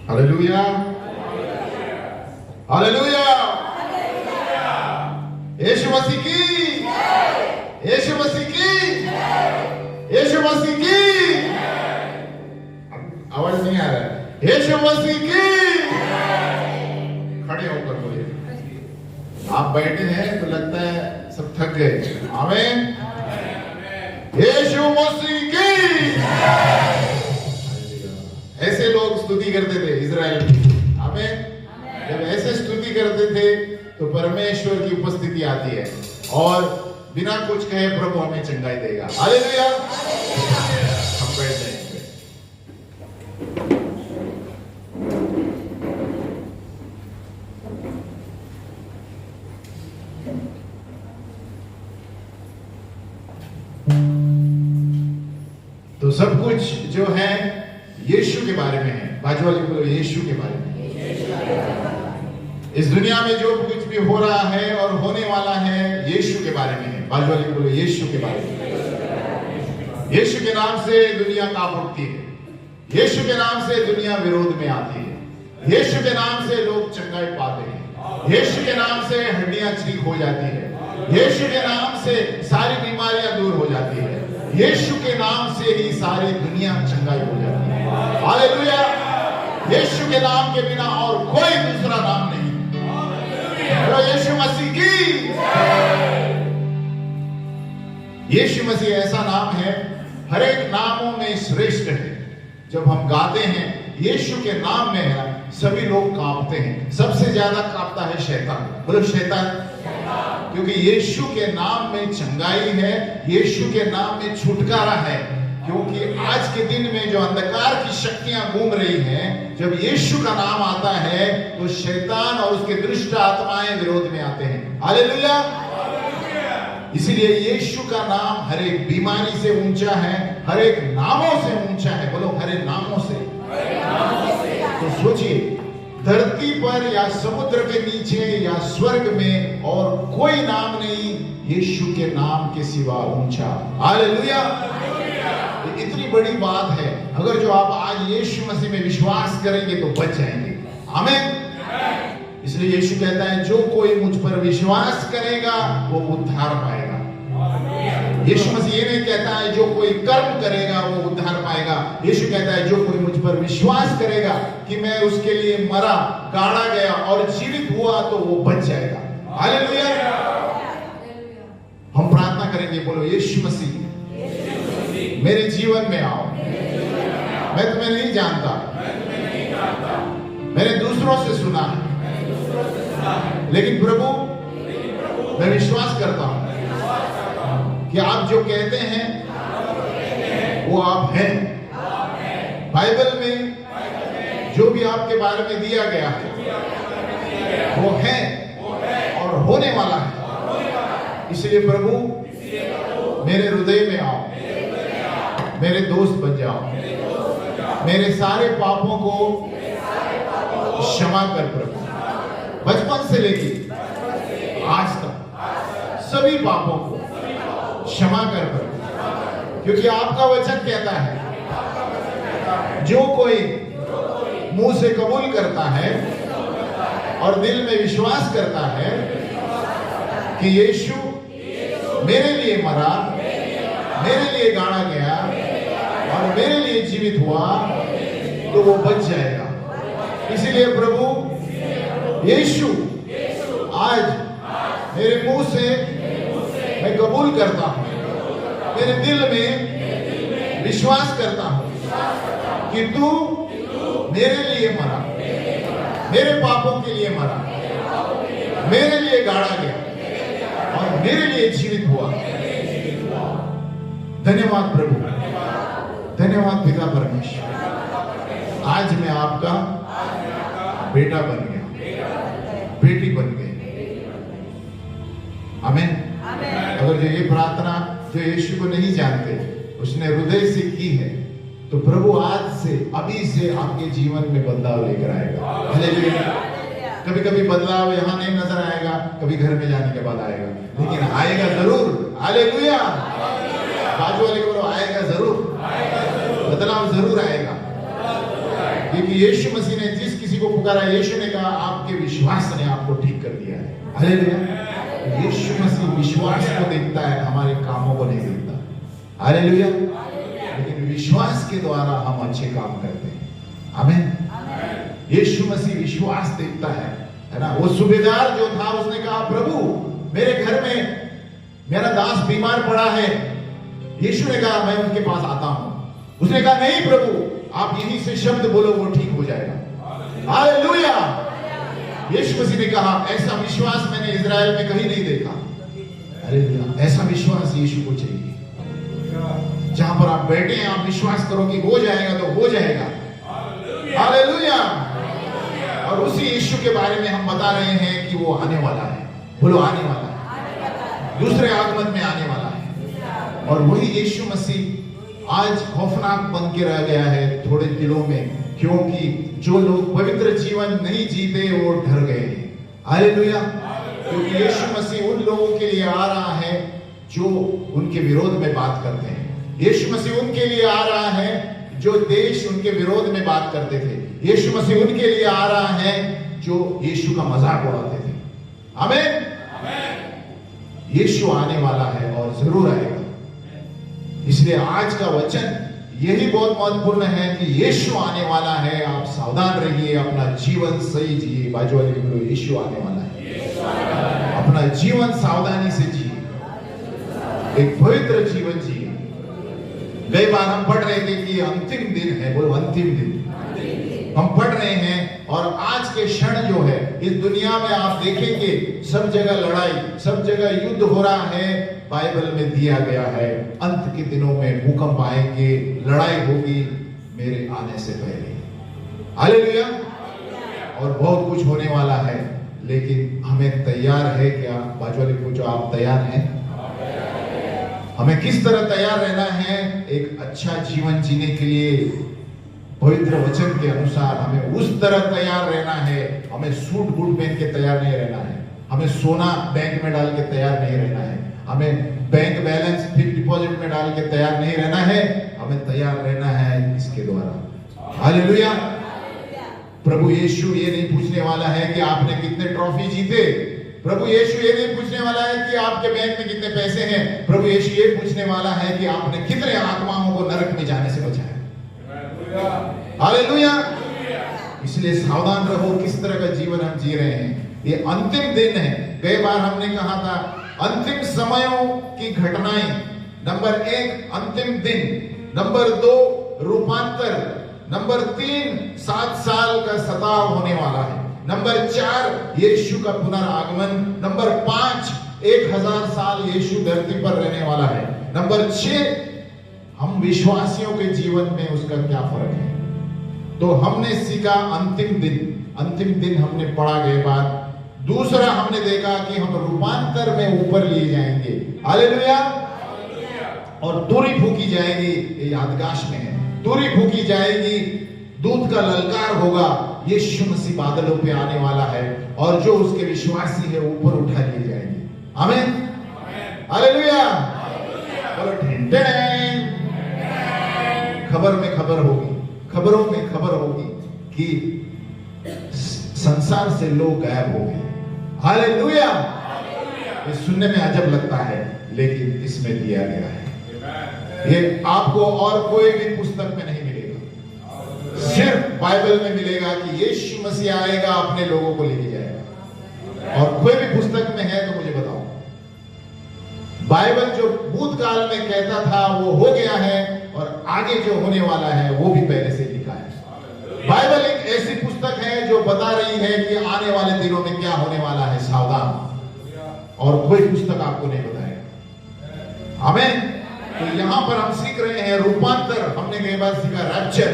Hallelujah, hallelujah. यीशु मसीह की, यीशु मसीह की, यीशु मसीह की। आवाज नहीं आ रहा है। यीशु मसीह की। खड़े होकर बोलिए। आप बैठे हैं तो लगता है सब थक गए। आमीन। यीशु मसीह की। ऐसे लोग स्तुति करते थे इजराइल की। आमीन। जब ऐसे स्तुति करते थे तो परमेश्वर की उपस्थिति आती है और बिना कुछ कहे प्रभु हमें चंगाई देगा। हालेलुया। हम बैठ जाएंगे। तो सब कुछ जो है यीशु के बारे में है। बाजू वाले बोलो यीशु के बारे में। इस दुनिया में जो कुछ भी हो रहा है और होने वाला है यीशु के बारे में है। बाजू वाले बोलो यीशु के बारे में। यीशु के नाम से दुनिया कांप उठती है। यीशु के नाम से दुनिया विरोध में आती है। यीशु के नाम से लोग चंगाई पाते हैं। यीशु के नाम से हड्डियां ठीक हो जाती है। यीशु के नाम से सारी बीमारियां दूर हो जाती है। यीशु के नाम से ही सारी दुनिया चंगाई हो जाती है। हालेलुया। यीशु के नाम के बिना और कोई दूसरा नाम नहीं। यीशु मसीह की। यीशु मसीह ऐसा नाम है हर एक नामों में श्रेष्ठ है। जब हम गाते हैं यीशु के नाम में है सभी लोग कांपते हैं। सबसे ज्यादा कांपता है शैतान। बोलो शैतान। क्योंकि यीशु के नाम में चंगाई है। यीशु के नाम में छुटकारा है। क्योंकि आज के दिन में जो अंधकार की शक्तियां घूम रही हैं, जब यीशु का नाम आता है तो शैतान और उसके दुष्ट आत्माएं विरोध में आते हैं। हालेलुया। इसलिए यीशु का नाम हर एक बीमारी से ऊंचा है, हर एक नामों से ऊंचा है। बोलो हर एक नामों से। तो सोचिए धरती पर या समुद्र के नीचे या स्वर्ग में और कोई नाम नहीं यीशु के नाम के सिवा ऊंचा। हालेलुया। इतनी बड़ी बात है। अगर जो आप आज यीशु मसीह में विश्वास करेंगे तो बच जाएंगे। आमीन। इसलिए यीशु कहता है जो कोई मुझ पर विश्वास करेगा वो उद्धार पाएगा। यीशु मसीह ये नहीं कहता है जो कोई कर्म करेगा वो उद्धार पाएगा। यीशु कहता है जो कोई मुझ पर विश्वास करेगा कि मैं उसके लिए मरा, गाड़ा गया और जीवित हुआ तो वो बच जाएगा। हालेलुया। हम प्रार्थना करेंगे। बोलो यीशु मसीह मेरे जीवन में आओ। मैं तुम्हें नहीं जानता, मैंने दूसरों से सुना है, लेकिन प्रभु मैं विश्वास करता हूं कि आप जो कहते हैं वो आप हैं। बाइबल में जो भी आपके बारे में दिया गया है वो है और होने वाला है। इसलिए प्रभु मेरे हृदय में आओ, मेरे दोस्त बन जाओ, मेरे सारे पापों को क्षमा कर प्रभु। बचपन से लेकर आज तक सभी पापों को क्षमा कर प्रभु। क्योंकि आपका वचन कहता है जो कोई मुंह से कबूल करता है और दिल में विश्वास करता है कि यीशु मेरे लिए मरा, मेरे लिए गाड़ा गया और मेरे लिए जीवित हुआ तो वो बच जाएगा। इसीलिए प्रभु यीशु आज मेरे मुंह से मैं कबूल करता हूं, मेरे दिल में विश्वास करता हूं कि तू मेरे लिए मरा, मेरे पापों के लिए मरा, मेरे लिए गाड़ा गया और मेरे लिए जीवित हुआ। धन्यवाद प्रभु, धन्यवाद पिता परमेश्वर। आज मैं आपका बेटा बन गया, बेटी बन गई। आमीन। अगर जो ये प्रार्थना जो यीशु को नहीं जानते उसने हृदय से की है तो प्रभु आज से अभी से आपके जीवन में बदलाव लेकर आएगा। हालेलुया। कभी कभी बदलाव यहाँ नहीं नजर आएगा, कभी घर में जाने के बाद आएगा, लेकिन आएगा जरूर। हालेलुया। बाजू वाले को बोलो आएगा जरूर, बदलाव जरूर आएगा। क्योंकि यीशु मसीह ने जिस किसी को पुकारा, यीशु ने कहा आपके विश्वास ने आपको ठीक कर दिया है। हालेलुया। यीशु मसीह विश्वास को देखता है, हमारे कामों को नहीं देखता। हालेलुया। लेकिन विश्वास के द्वारा हम अच्छे काम करते हैं। आमीन। यीशु मसीह विश्वास देखता है ना। वो सूबेदार जो था उसने कहा प्रभु मेरे घर में मेरा दास बीमार पड़ा है। यीशु ने कहा मैं उनके पास आता हूं। उसने कहा नहीं प्रभु, आप यहीं से शब्द बोलो वो ठीक हो जाएगा। हालेलुया। यीशु मसीह ने कहा ऐसा विश्वास मैंने इजराइल में कहीं नहीं देखा। हालेलुया। ऐसा विश्वास यीशु को चाहिए। जहां पर आप बैठे हैं आप विश्वास करो कि हो जाएगा तो हो जाएगा। हालेलुया। और उसी यीशु के बारे में हम बता रहे हैं कि वो आने वाला है। बोलो आने वाला है, दूसरे आगमन में आने वाला है। और वही यीशु मसीह आज खौफनाक बन के रह गया है थोड़े दिनों में, क्योंकि जो लोग पवित्र जीवन नहीं जीते वो डर गए हैं। हालेलुया। क्योंकि यीशु मसीह उन लोगों के लिए आ रहा है जो उनके विरोध में बात करते हैं। यीशु मसीह उनके लिए आ रहा है जो देश उनके विरोध में बात करते थे। यीशु मसीह उनके लिए आ रहा है जो यीशु का मजाक उड़ाते थे। आमीन। यीशु आने वाला है और जरूर आएगा। इसलिए आज का वचन यही बहुत महत्वपूर्ण है कि यीशु आने वाला है। आप सावधान रहिए, अपना जीवन सही जिए। बाजू वाले बोलो यीशु आने वाला है। अपना जीवन सावधानी से जिए, एक पवित्र जीवन जिए। गई बार हम पढ़ रहे थे कि अंतिम दिन है। बोलो अंतिम दिन। हम पढ़ रहे हैं और आज के क्षण जो है इस दुनिया में आप देखेंगे सब जगह लड़ाई, सब जगह युद्ध हो रहा है। बाइबल में दिया गया है अंत के दिनों में भूकंप आएंगे, लड़ाई होगी मेरे आने से पहले। हालेलुया। और बहुत कुछ होने वाला है, लेकिन हमें तैयार है क्या? बाजू वाले पूछो आप तैयार हैं? हमें किस तरह तैयार रहना है एक अच्छा जीवन जीने के लिए? पवित्र वचन के अनुसार हमें उस तरह तैयार रहना है। हमें सूट बूट पहन के तैयार नहीं रहना है। हमें सोना बैंक में डाल के तैयार नहीं रहना है। हमें बैंक बैलेंस फिक्स डिपॉजिट में डाल के तैयार नहीं रहना है। हमें तैयार रहना है इसके द्वारा। हालेलुया। प्रभु यीशु ये नहीं पूछने वाला है कि आपने कितने ट्रॉफी जीते। प्रभु यीशु ये नहीं पूछने वाला है कि आपके बैंक में कितने पैसे हैं। प्रभु यीशु ये पूछने वाला है कि आपने कितने आत्माओं को नरक में जाने से बचाया। हालेलुया। इसलिए सावधान रहो किस तरह का जीवन हम जी रहे हैं। ये अंतिम दिन है। कई बार हमने कहा था अंतिम समयों की घटनाएं। नंबर 1 अंतिम दिन, नंबर 2 रूपांतर, नंबर 3 7 साल का सताव होने वाला है, नंबर 4 यीशु का पुनरागमन, नंबर 5 1000 साल यीशु धरती पर रहने वाला है, नंबर 6 हम विश्वासियों के जीवन में उसका क्या फर्क है। तो हमने सीखा अंतिम दिन हमने पढ़ा गए बात। दूसरा हमने देखा कि हम रूपांतर में ऊपर लिए जाएंगे। हालेलुया। और तुरही फूकी जाएगी, ये यादगाश में है। तुरही फूकी जाएगी, दूत का ललकार होगा। यीशु मसीह बादलों पे आने वाला है और जो उसके विश्वासी है ऊपर उठा लिए जाएंगे। आमीन। हालेलुया। खबर में खबर होगी, खबरों में खबर होगी कि संसार से लोग गायब हो गए। हालेलुया। ये सुनने में अजब लगता है, लेकिन इसमें दिया गया है। ये आपको और कोई भी पुस्तक में नहीं मिलेगा, सिर्फ बाइबल में मिलेगा कि यीशु मसीह आएगा, अपने लोगों को लेके जाएगा। और कोई भी पुस्तक में है तो मुझे बताओ। बाइबल जो भूतकाल में कहता था वो हो गया है, और आगे जो होने वाला है वो भी पहले से लिखा है। बाइबल एक ऐसी पुस्तक है जो बता रही है कि आने वाले दिनों में क्या होने वाला है। सावधान। और कोई पुस्तक आपको नहीं बताएगा। आमीन। तो यहां पर हम सीख रहे हैं रूपांतर। हमने कई बार सीखा रैप्चर,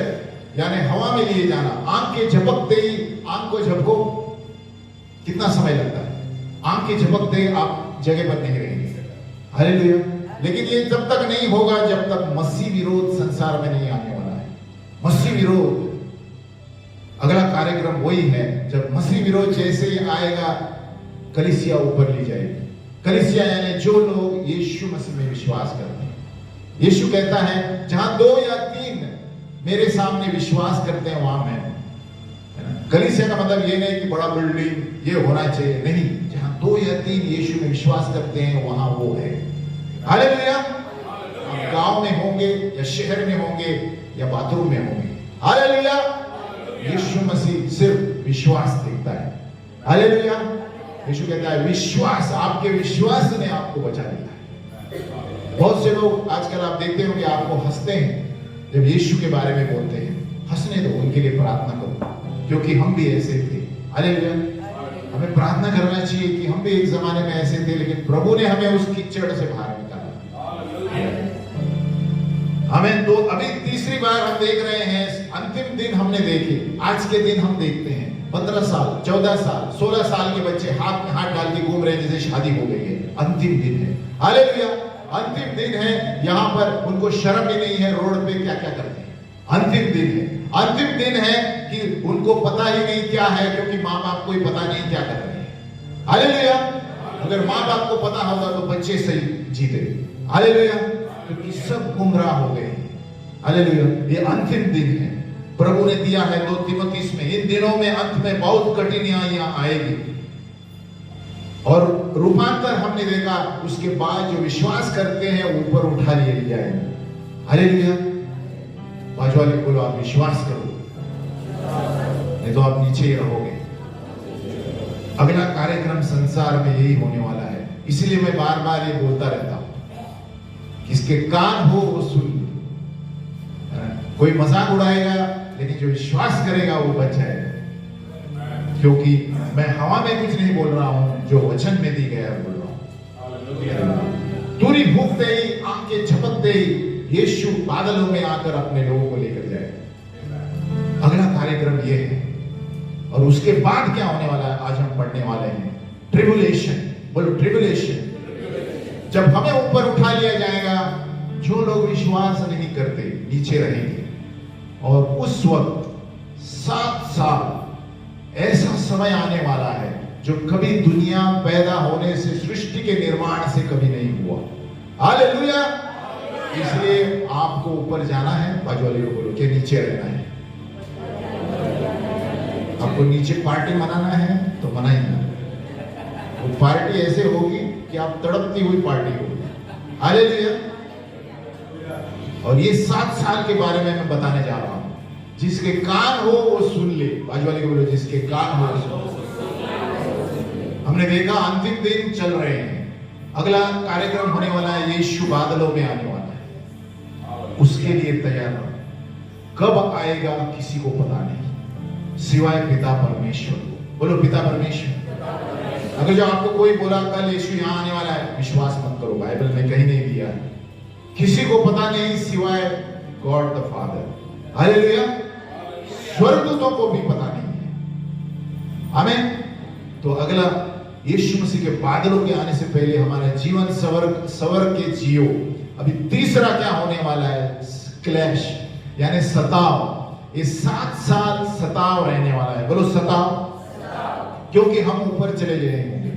यानी हवा में लिए जाना। आंख के झपकते ही, आंख को झपको, कितना समय लगता है? आंख के झपकते ही आप जगह पर नहीं रहेंगे। हालेलुया। लेकिन ये जब तक नहीं होगा जब तक मसीह विरोध संसार में नहीं आने वाला है। मसीह विरोध अगला कार्यक्रम वही है। जब मसीह विरोध जैसे ही आएगा, कलीसिया ऊपर ली जाएगी। कलीसिया यानी जो लोग यीशु मसीह में विश्वास करते हैं। यीशु कहता है जहां 2 या 3 मेरे सामने विश्वास करते हैं वहां मैं, है ना। कलीसिया का मतलब ये नहीं कि बड़ा बिल्डिंग ये होना चाहिए, नहीं, जहां 2 या 3 यीशु में विश्वास करते हैं वहां वो है। हालेलुया। आप गांव में होंगे या शहर में होंगे या बाथरूम में होंगे, हालेलुया, यीशु मसीह सिर्फ विश्वास देखता है। हालेलुया। यीशु कहता है विश्वास, आपके विश्वास ने आपको बचा लिया है। बहुत से लोग आजकल आप देखते हो कि आपको हंसते हैं जब यीशु के बारे में बोलते हैं। हंसने दो, उनके लिए प्रार्थना करो, क्योंकि हम भी ऐसे थे। हालेलुया। हमें प्रार्थना करना चाहिए कि हम भी एक जमाने में ऐसे थे, लेकिन प्रभु ने हमें उस कीचड़ से बाहर निकाला। हमें तो अभी तीसरी बार हम देख रहे हैं, अंतिम दिन हमने देखे, आज के दिन हम देखते हैं 15 साल 14 साल 16 साल के बच्चे हाथ में हाथ डाल के घूम रहे हैं जैसे शादी हो गई है। अंतिम दिन है, हालेलुया, अंतिम दिन है। यहां पर उनको शर्म ही नहीं है रोड पे क्या क्या करते हैं। अंतिम दिन है, अंतिम दिन है कि उनको पता ही नहीं क्या है, क्योंकि माँ बाप को ही पता नहीं क्या कर रहे हैं। हालेलुया। अगर माँ बाप को पता होगा तो बच्चे सही जीते। हालेलुया। क्योंकि सब गुमराह हो गए। हालेलुया। ये अंतिम दिन है, प्रभु ने दिया है 2 तीमुथियुस में, इन दिनों में अंत में बहुत कठिनाइयां आएगी। और रूपांतर हमने देखा, उसके बाद जो विश्वास करते हैं ऊपर उठा लिए जाएंगे। हालेलुया। बाजू वाले बोलो आप विश्वास करो, नहीं तो आप नीचे ही रहोगे। अगला कार्यक्रम संसार में यही होने वाला है, इसलिए मैं बार बार ये बोलता रहता हूं, किसके कान हो वो सुन। कोई मजाक उड़ाएगा, लेकिन जो विश्वास करेगा वो बच जाएगा। क्योंकि मैं हवा में कुछ नहीं बोल रहा हूं, जो वचन में दी गया बोल रहा हूं। तुरी फूंकते ही, आंखें झपकते ही यीशु बादलों में आकर अपने लोगों को लेकर जाएगा। अगला कार्यक्रम ये है। और उसके बाद क्या होने वाला है, आज हम पढ़ने वाले हैं ट्रिबुलेशन। बोलो ट्रिबुलेशन। जब हमें ऊपर उठा लिया जाएगा, जो लोग विश्वास नहीं करते नीचे रहेंगे। और उस वक्त 7 साल ऐसा समय आने वाला है जो कभी दुनिया पैदा होने से, सृष्टि के निर्माण से कभी नहीं हुआ। हालेलुया। इसलिए आपको ऊपर जाना है, बाजू वाले को बोलो कि नीचे रहना है। आपको नीचे पार्टी मनाना है तो मनाइए। वो पार्टी ऐसे होगी कि आप तड़पती हुई पार्टी होगी। हालेलुया। और ये 7 साल के बारे में मैं बताने जा रहा हूं। जिसके कान हो वो सुन ले। बाजू वाले को बोलो जिसके कान हो वो सुन। हमने देखा अंतिम दिन चल रहे हैं। अगला कार्यक्रम होने वाला है, यीशु बादलों में आने वाला है। उसके लिए तैयार रहो। कब आएगा किसी को पता नहीं, सिवाय पिता परमेश्वर को। बोलो पिता परमेश्वर। अगर जो आपको कोई बोला कल यीशु यहां आने वाला है, विश्वास मत करो, बाइबल में कहीं नहीं दिया है। किसी को पता नहीं सिवाय गॉड द फादर। हालेलुया। स्वर्गदूतों को भी पता नहीं है। आमीन। तो अगला यीशु मसीह के बादलों के आने से पहले हमारा जीवन सवर के जियो। अभी तीसरा क्या होने वाला है, क्लैश यानी सताव। ये 7 साल सताव रहने वाला है। बोलो सताव। क्योंकि हम ऊपर चले जाएंगे,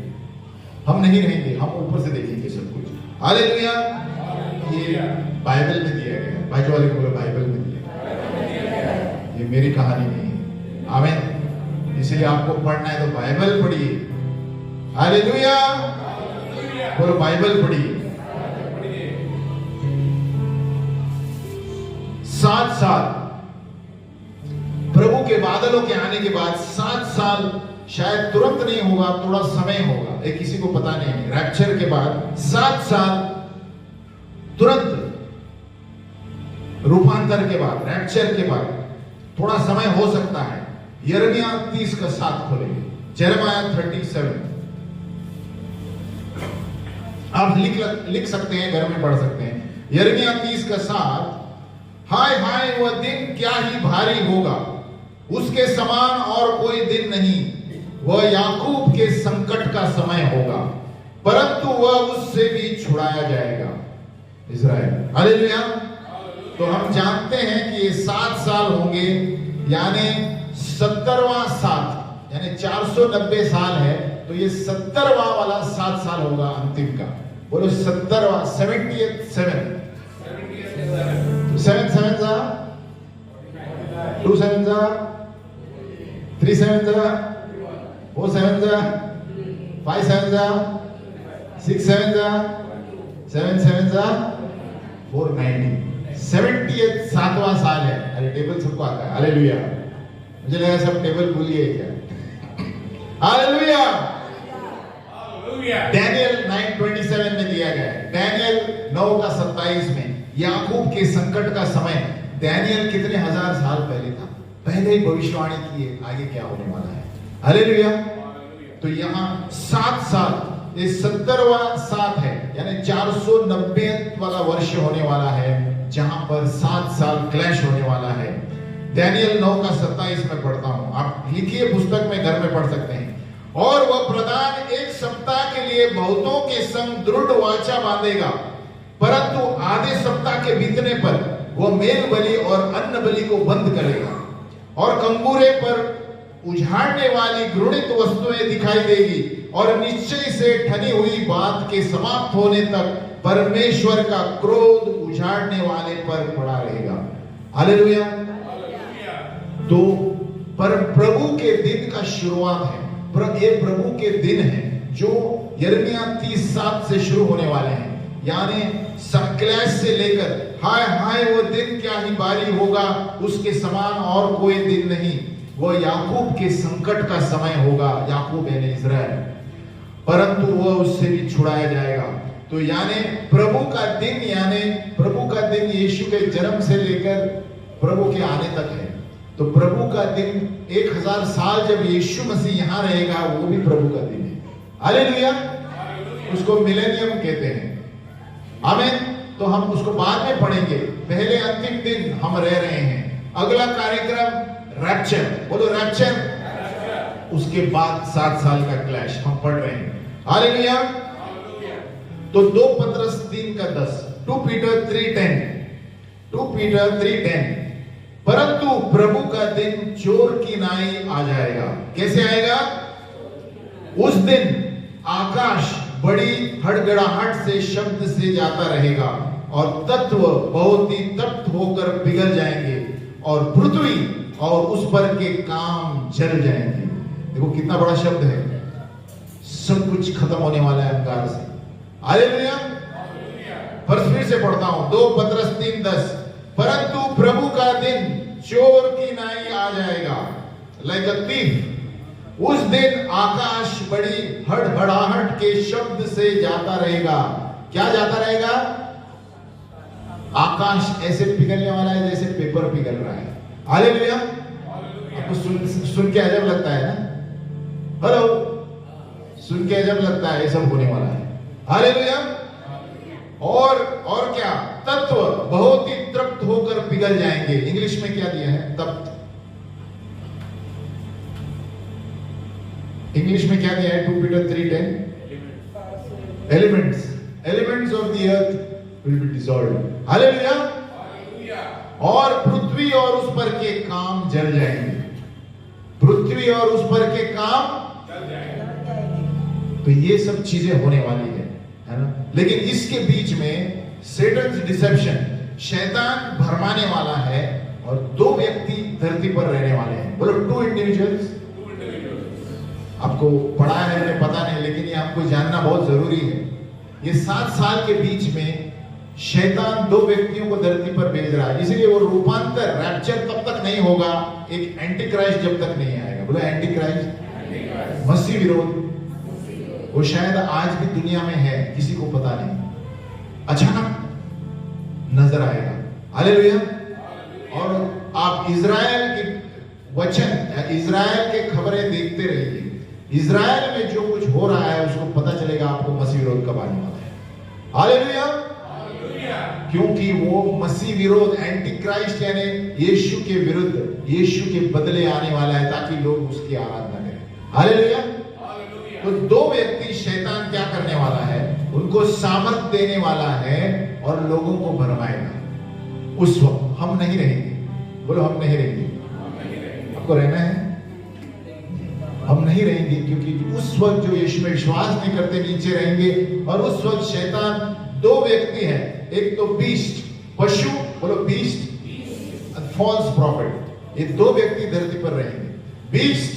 हम नहीं रहेंगे, हम ऊपर से देखेंगे सब कुछ। हालेलुया। ये बाइबल में दिया गया है। बाजू वाले को बोलो बाइबल में दिया गया। ये मेरी कहानी नहीं है। आमीन। इसलिए आपको पढ़ना है तो बाइबल पढ़िए। हालेलुया। बोलो बाइबल पढ़िए। 7 साल प्रभु के बादलों के आने के बाद 7 साल शायद तुरंत नहीं होगा, थोड़ा समय होगा, ये किसी को पता नहीं है। रैप्चर के बाद 7 साल तुरंत, रूपांतर के बाद, रैप्चर के बाद थोड़ा समय हो सकता है। यिर्मयाह 30 का 7 खोलेंगे। यिर्मयाह 37 आप लिख सकते हैं, घर में पढ़ सकते हैं। यिर्मयाह 30 का 7। हाय हाय वह दिन क्या ही भारी होगा, उसके समान और कोई दिन नहीं। वह याकूब के संकट का समय होगा, परंतु वह उससे भी छुड़ाया जाएगा। इज़राइल। हालेलुया। तो हम जानते हैं कि ये 7 साल होंगे, यानी 70वां साल, यानी 490 साल है, तो ये 70वां वाला 7 साल होगा अंतिम का। बोलो 70वां, 77 7 7 2 sevens are 3 sevens are 4 sevens are 5 sevens are 6 sevens are 7 sevens are 490 70th 7वां साल है। अरे टेबल सबको आता है। हालेलुया। मुझे लगा सब टेबल भूल गए क्या? हालेलुया। डैनियल 9:27 में दिया गया है। डैनियल 9:27 में याकूब के संकट का समय, डैनियल कितने हजार साल पहले था, पहले ही भविष्यवाणी की है आगे क्या होने वाला है। हालेलुया। तो यहाँ 7 साल, ये 70वां साल है, यानी 490 वाला वर्ष होने वाला है, जहां पर 7 साल क्लैश होने वाला है। डैनियल 9:27 में पढ़ता हूं, आप लिखिए पुस्तक में, घर में पढ़ सकते हैं। और वह प्रधान 1 सप्ताह के लिए बहुतों के संग दृढ़ वाचा बांधेगा, परंतु आधे सप्ताह के बीतने पर वह मेल बलि और अन्न बलि को बंद करेगा, और कंगूरे पर उजाड़ने वाली घृणित वस्तुएं दिखाई देगी, और निश्चय से ठनी हुई बात के समाप्त होने तक परमेश्वर का क्रोध उजाड़ने वाले पर पड़ा रहेगा। हालेलुया। तो पर प्रभु के दिन का शुरुआत है, ये प्रभु के दिन है जो यिर्मयाह 30:7 से शुरू होने वाले हैं। यानी क्लैश से लेकर हाय हाय वो दिन क्या ही भारी होगा, उसके समान और कोई दिन नहीं। वो याकूब के संकट का समय होगा, याकूब यानी इज़राइल, परंतु वह उससे भी छुड़ाया जाएगा। तो यानी प्रभु का दिन, यानी प्रभु का दिन यीशु के जन्म से लेकर प्रभु के आने तक है। तो प्रभु का दिन 1000 साल जब यीशु मसीह यहां रहेगा, वो भी प्रभु का दिन है। हालेलुया। उसको मिलेनियम कहते हैं। आमीन। तो हम उसको बाद में पढ़ेंगे, पहले अंतिम दिन हम रह रहे हैं। अगला कार्यक्रम रैप्चर, बोलो रैप्चर। उसके बाद 7 साल का क्लैश हम पढ़ रहे हैं। हालेलुया। तो 2 पतरस 3:10, 2 पीटर 3:10, 2 पीटर 3:10, परंतु प्रभु का दिन चोर की नाई आ जाएगा। कैसे आएगा? उस दिन आकाश बड़ी हड़गड़ाहट से शब्द से जाता रहेगा, और तत्व बहुत ही तप्त होकर पिघल जाएंगे, और पृथ्वी और उस पर के काम जल जाएंगे। देखो कितना बड़ा शब्द है। सब कुछ खत्म होने वाला है अंधकार से। हालेलुया। फिर से पढ़ता हूं, 2 पतरस 3:10, परंतु प्रभु का दिन चोर की नाई आ जाएगा, लाइक अ थीफ। उस दिन आकाश बड़ी हड़हड़ाहट के शब्द से जाता रहेगा। क्या जाता रहेगा? आकाश ऐसे पिघलने वाला है जैसे पेपर पिघल रहा है। हालेलुया। आपको सुन के अजब लगता है ना? हेलो, सुन के अजब लगता है, ये सब होने वाला है। हालेलुया। और क्या? तत्व बहुत ही तृप्त होकर पिघल जाएंगे। इंग्लिश में क्या दिया है? तप्त। इंग्लिश में क्या दिया है? 2 Peter 3:10, elements of the earth will be dissolved. Hallelujah. और पृथ्वी और उस पर के काम जल जाएंगे। पृथ्वी और उस पर के काम जल जाएंगे। तो ये सब चीजें होने वाली है ना? लेकिन इसके बीच में सेटन्स डिसेप्शन, शैतान भरमाने वाला है, और 2 व्यक्ति धरती पर रहने वाले हैं। बोलो 2 इंडिविजुअल्स। आपको पढ़ा है नहीं पता नहीं, लेकिन ये आपको जानना बहुत जरूरी है। ये 7 साल के बीच में शैतान 2 व्यक्तियों को धरती पर भेज रहा है, इसलिए वो रूपांतर, रैप्चर तब तक नहीं होगा, एक एंटी क्राइस्ट जब तक नहीं आएगा। बोलो एंटी क्राइस्ट, मसीह विरोध। वो शायद आज भी दुनिया में है, किसी को पता नहीं, अचानक नजर आएगा। हालेलुया। और आप इज़राइल के वचन, इज़राइल के खबरें देखते रहिए। इज़राइल में जो कुछ हो रहा है उसको पता चलेगा आपको मसीह विरोध कब आने वाला है। हालेलुया। क्योंकि वो मसीह विरोध, एंटी क्राइस्ट यानी यीशु के विरुद्ध, यीशु के बदले आने वाला है, ताकि लोग उसकी आराधना करें। हालेलुया। तो 2 व्यक्ति, शैतान क्या करने वाला है? उनको सामर्थ देने वाला है और लोगों को भरमाएगा। उस वक्त हम नहीं रहेंगे। बोलो हम नहीं रहेंगे। आपको रहना है? हम नहीं रहेंगे, क्योंकि उस वक्त जो यीशु में विश्वास नहीं करते नीचे रहेंगे। और उस वक्त शैतान 2 व्यक्ति हैं, एक तो बीस्ट, पशु, बोलो बीस्ट, फॉल्स प्रॉफिट, ये दो व्यक्ति धरती पर रहेंगे, बीस्ट,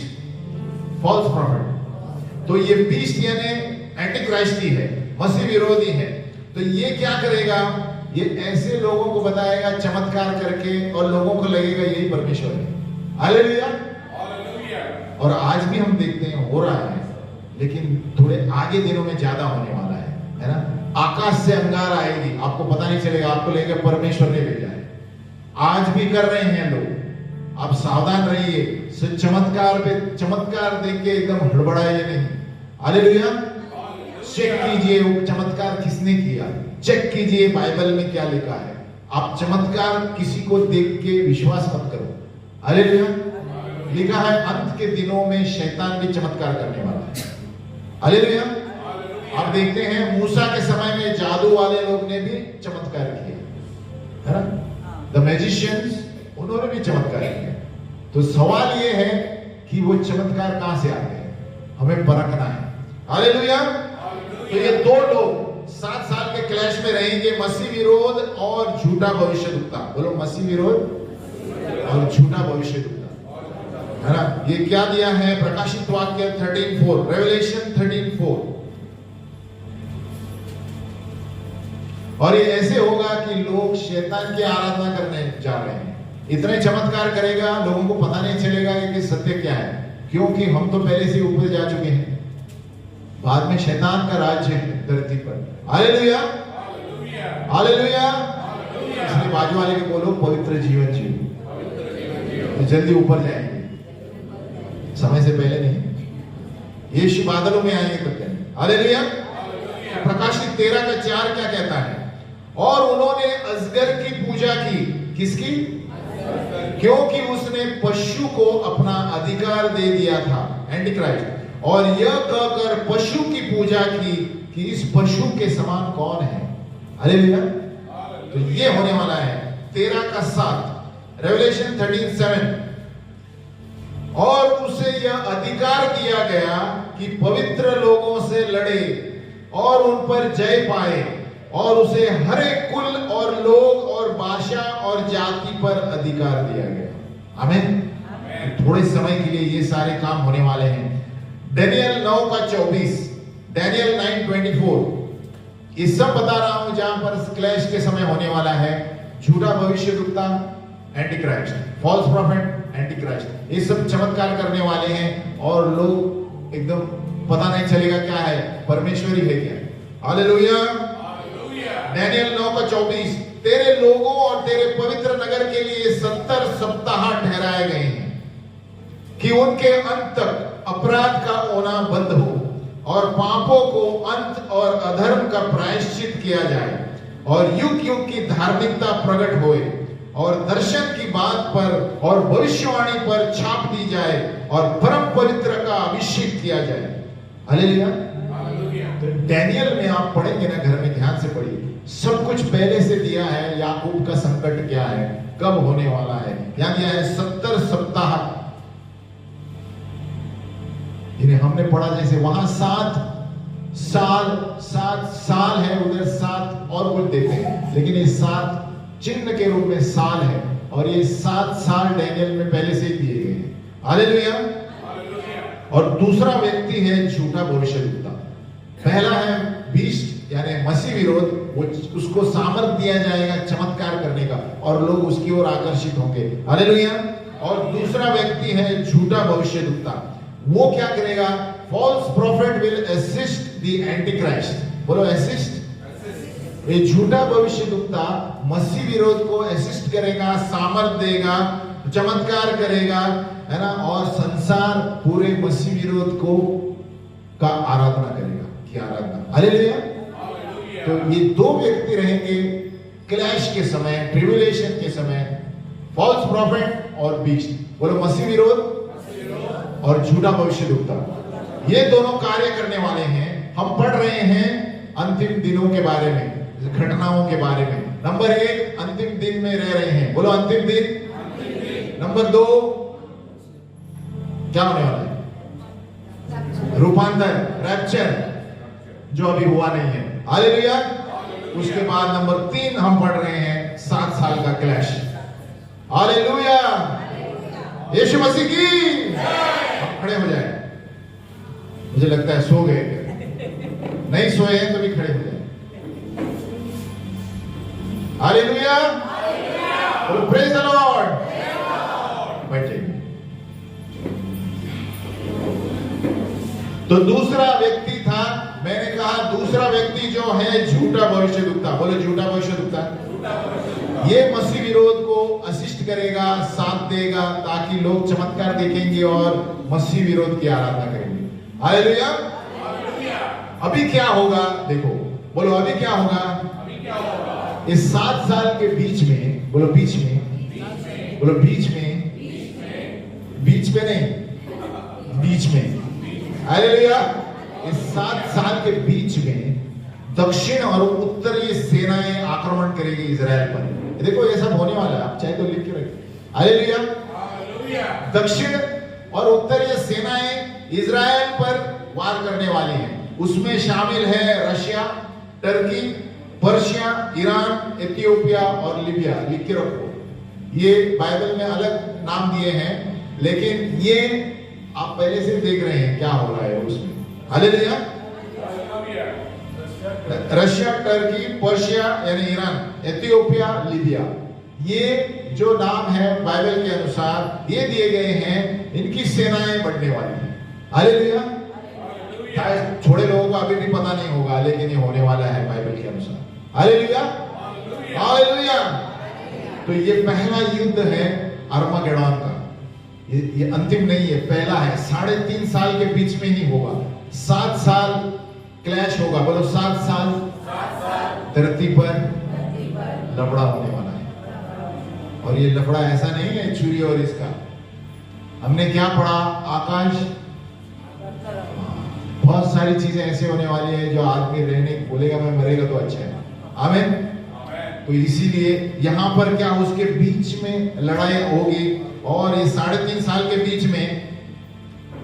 फॉल्स प्रॉफिट। तो ये बीस्ट यानी एंटी क्राइस्ट ही है, मसीह विरोधी है। तो ये क्या करेगा, ये ऐसे लोगों को बताएगा चमत्कार करके और लोगों को लगेगा यही परमेश्वर है। हालेलुया। और आज भी हम देखते हैं हो रहा है, लेकिन थोड़े आगे दिनों में ज्यादा होने वाला है ना। आकाश से अंगार आएगी, आपको पता नहीं चलेगा, आपको लगेगा परमेश्वर ने भेजा है। आज भी कर रहे हैं लोग, आप सावधान रहिए। चमत्कार पे चमत्कार देख के एकदम हड़बड़ाइए नहीं। हालेलुया। चेक कीजिए वो चमत्कार किसने किया, चेक कीजिए बाइबल में क्या लिखा है। आप चमत्कार किसी को देख के विश्वास मत करो। हालेलुया। लिखा है अंत के दिनों में शैतान भी चमत्कार करने वाला है। हालेलुया। आप देखते हैं मूसा के समय में जादू वाले लोग ने भी चमत्कार किया, है ना। द मैजिशियंस, उन्होंने भी चमत्कार किया। तो सवाल ये है कि वो चमत्कार कहां से आते हैं, हमें परखना है। हालेलुया। तो ये दो लोग 7 साल के क्लैश में रहेंगे, मसीह विरोध और झूठा भविष्यद्वक्ता। बोलो मसीह विरोध और झूठा भविष्यद्वक्ता, है ना। ये क्या दिया है, प्रकाशित वाक्य 13:4, रेवलेशन 13:4। और ये ऐसे होगा कि लोग शैतान की आराधना करने जा रहे हैं। इतने चमत्कार करेगा, लोगों को पता नहीं चलेगा कि सत्य क्या है, क्योंकि हम तो पहले से ऊपर जा चुके हैं। बाद में शैतान का राज्य है धरती पर। Hallelujah, hallelujah. इसलिए बाजू वाले के बोलो पवित्र जीवन जियो, तो जल्दी ऊपर जाएंगे, समय से पहले नहीं। यीशु बादलों में आएंगे तब तक। हालेलुया। प्रकाशित 13:4 क्या कहता है, और उन्होंने अजगर की पूजा की। किसकी? क्योंकि उसने पशु को अपना अधिकार दे दिया था, एंटी क्राइस्ट। और यह कहकर पशु की पूजा की कि इस पशु के समान कौन है। हालेलुया। तो ये होने वाला है 13:7, रेवलेशन 13:7। और उसे यह अधिकार दिया गया कि पवित्र लोगों से लड़े और उन पर जय पाए, और उसे हर एक कुल और लोग और भाषा और जाति पर अधिकार दिया गया। आमीन। थोड़े समय के लिए ये सारे काम होने वाले हैं। दानियल 9:24, दानियल 9:24, ये सब बता रहा हूं जहां पर क्लैश के समय होने वाला है। झूठा भविष्यद्वक्ता, Antichrist, false prophet, Antichrist, ये सब चमत्कार करने वाले हैं और लोग एकदम पता नहीं चलेगा क्या है, परमेश्वर ही है क्या। हालेलुया। दानियल 9:24, तेरे लोगों और तेरे पवित्र नगर के लिए 70 सप्ताह ठहराए गए हैं कि उनके अंत तक अपराध का होना बंद हो और पापों को अंत और अधर्म का प्रायश्चित किया जाए और युग युग की धार्मिकता प्रकट होए और दर्शन की बात पर और भविष्यवाणी पर छाप दी जाए और परम पवित्र का अभिषेक किया जाए। हालेलुया। तो डैनियल में आप पढ़ेंगे ना, घर में ध्यान से पढ़िए, सब कुछ पहले से दिया है। याकूब का संकट क्या है, कब होने वाला है, यहां दिया है 70 सप्ताह। इन्हें हमने पढ़ा जैसे वहां 7 साल है, उधर 7 और कुछ देते हैं, लेकिन ये 7 चिन्ह के रूप में साल है और ये 7 साल डैनियल में पहले से ही दिए गए हैं। हालेलुया। और दूसरा व्यक्ति है झूठा भविष्यद्वक्ता। पहला है बीस्ट यानी मसीह विरोध, वो उसको सामर्थ दिया जाएगा चमत्कार करने का और लोग उसकी ओर आकर्षित होंगे। हालेलुया। और दूसरा व्यक्ति है झूठा भविष्यद्वक्ता। वो क्या करेगा, false prophet will assist the Antichrist. बोलो असिस्ट। ये झूठा भविष्यद्वक्ता मसीह विरोध को असिस्ट करेगा, सामर्थ देगा, चमत्कार करेगा, है ना, और संसार पूरे मसीह विरोध को का आराधना करेगा, की आराधना। हालेलुया। तो ये दो व्यक्ति रहेंगे क्लैश के समय, ट्रिब्यूलेशन के समय, फॉल्स प्रॉफिट और बीस्ट। बोलो मसीह विरोध और झूठा भविष्यद्वक्ता, ये दोनों कार्य करने वाले हैं। हम पढ़ रहे हैं अंतिम दिनों के बारे में, घटनाओं के बारे में। नंबर 1, अंतिम दिन में रह रहे हैं। बोलो अंतिम दिन। नंबर 2, क्या होने वाला है, रूपांतर, रैप्चर, जो अभी हुआ नहीं है। हालेलुया। उसके बाद नंबर 3 हम पढ़ रहे हैं 7 साल का क्लैश। हालेलुया। यीशु मसीह की। हम खड़े हो जाए। मुझे लगता है सो गए, नहीं सोए हैं तो भी खड़े हो जाए। Hallelujah, praise the Lord. बैठे। तो दूसरा व्यक्ति था, मैंने कहा दूसरा व्यक्ति जो है झूठा भविष्यद्वक्ता। बोलो झूठा भविष्यद्वक्ता। ये मसीह विरोध को असिस्ट करेगा, साथ देगा, ताकि लोग चमत्कार देखेंगे और मसीह विरोध की आराधना करेंगे। हालेलुया। अभी क्या होगा देखो, बोलो अभी क्या होगा। इस 7 साल के बीच में, बोलो बीच में, बोलो बीच में, बीच में नहीं, बीच में। हालेलुया। इस 7 साल के बीच में दक्षिण और उत्तरीय सेनाएं आक्रमण करेगी इजराइल पर। देखो ये सब होने वाला है, आप चाहे तो लिख के रखिए। हालेलुया। दक्षिण और उत्तरीय सेनाएं इजराइल पर वार करने वाली हैं। उसमें शामिल है Russia, Turkey, Persia, Iran, Ethiopia और लीबिया। लिख के रखो, ये बाइबल में अलग नाम दिए हैं, लेकिन ये आप पहले से देख रहे हैं क्या हो रहा है उसमें। हालेलुया। रशिया, टर्की, पर्शिया यानी ईरान, इथियोपिया, लीबिया, ये जो नाम है बाइबल के अनुसार ये दिए गए हैं, इनकी सेनाएं बढ़ने वाली हैं। हालेलुया। छोड़े लोगों को अभी भी पता नहीं होगा, लेकिन ये होने वाला है बाइबल के अनुसार। Hallelujah, hallelujah. तो ये पहला युद्ध है अरमगेडोन का। ये अंतिम नहीं है, पहला है। 3.5 साल के बीच में ही होगा। 7 साल क्लैश होगा। बोलो 7 साल धरती पर लफड़ा होने वाला है। और ये लफड़ा ऐसा नहीं है छुरी और इसका। हमने क्या पढ़ा, आकाश, बहुत सारी चीजें ऐसे होने वाली है जो आदमी रहने बोलेगा मैं मरेगा तो अच्छा है। आमीन। तो इसीलिए यहां पर क्या उसके बीच में लड़ाई होगी, और ये 3.5 साल के बीच में।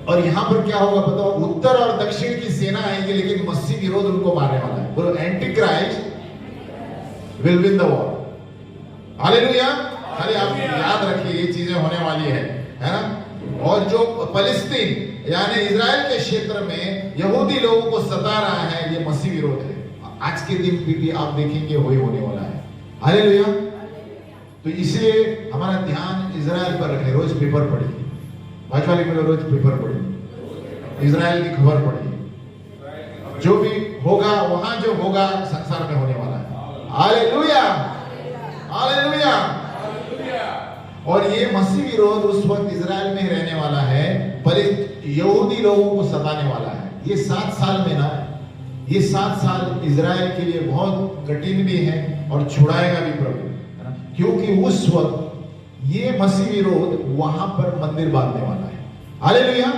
और यहां पर क्या होगा बताओ, उत्तर और दक्षिण की सेना आएगी, लेकिन मसीह विरोध उनको मारने वाला है। बोलो anti Christ will win the war. Hallelujah. खाली आप याद रखिए ये चीजें होने वाली है ना। और जो फलस्तीन यानी इजराइल के क्षेत्र में यहूदी लोगों को सता रहा है, ये मसीह विरोध है। आज के दिन भी आप देखेंगे वही होने वाला है। हालेलुया। तो इसलिए हमारा ध्यान इजराइल पर रखें। रोज पेपर पढ़िए, भाजपा में रोज पेपर पढ़िए, इजराइल की खबर पढ़िए। जो भी होगा वहां, जो होगा संसार में होने वाला है। Hallelujah, hallelujah. और ये मसीह विरोध उस वक्त इजराइल में रहने वाला है, पर यहूदी लोगों को सताने वाला है। ये 7 साल में ना, ये 7 साल इजराइल के लिए बहुत कठिन भी है और छुड़ाएगा भी प्रभु, है ना। क्योंकि उस वक्त ये मसीह विरोध वहां पर मंदिर बांधने वाला है। हालेलुया।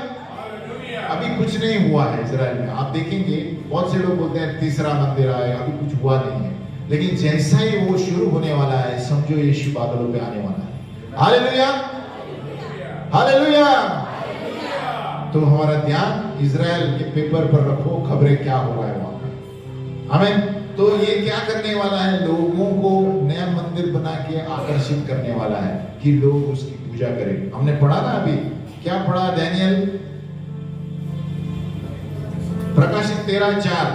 अभी कुछ नहीं हुआ है इजराइल में। आप देखेंगे बहुत से लोग बोलते हैं तीसरा मंदिर आएगा, अभी कुछ हुआ नहीं है। लेकिन जैसा ही वो शुरू होने वाला है, समझो यीशु बादलों पे आने वाला है। Hallelujah, hallelujah. तो हमारा ध्यान इजराइल के पेपर पर रखो, खबरें क्या हो रहा है वहां पे। आमीन। तो ये क्या करने वाला है, लोगों को नया मंदिर बना के आकर्षित करने वाला है कि लोग उसकी पूजा करें। हमने पढ़ा ना अभी, क्या पढ़ा, दानियल प्रकाशित 13:4।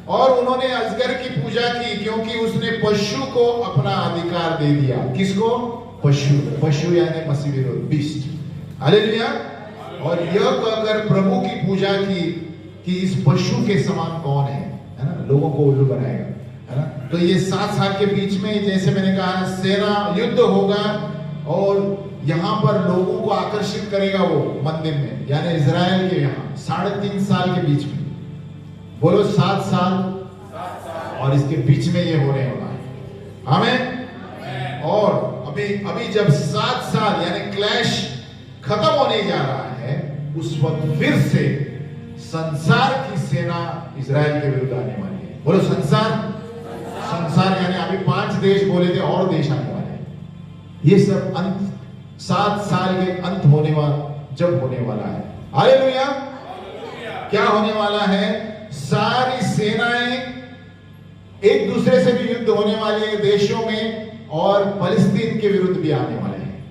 और उन्होंने अजगर की पूजा की, क्योंकि उसने पशु को अपना अधिकार दे दिया। किसको? पशु। पशु यानी मसीह विरोध, बीस्ट। हालेलुया। और यह कहकर प्रभु की पूजा की कि इस पशु के समान कौन है ना। लोगों को उल्लू बनाएगा, है ना। तो ये 7 साल के बीच में, जैसे मैंने कहा, सेना युद्ध होगा और यहां पर लोगों को आकर्षित करेगा वो मंदिर में, यानी इजराइल के यहाँ 3.5 साल के बीच में। बोलो 7 साल, और इसके बीच में ये होने वाला है। आमीन। और अभी जब 7 साल यानी क्लैश खत्म होने जा रहा है, उस वक्त फिर से संसार की सेना इजराइल के विरुद्ध आने वाली है। बोलो संसार, संसार यानी अभी 5 देश बोले थे, और देश आने वाले हैं। ये सब अंत, 7 साल के अंत होने वाला, जब होने वाला है। हालेलुया। क्या होने वाला है, सारी सेनाएं एक दूसरे से भी युद्ध होने वाली है देशों में, और फलस्तीन के विरुद्ध भी आने वाले हैं।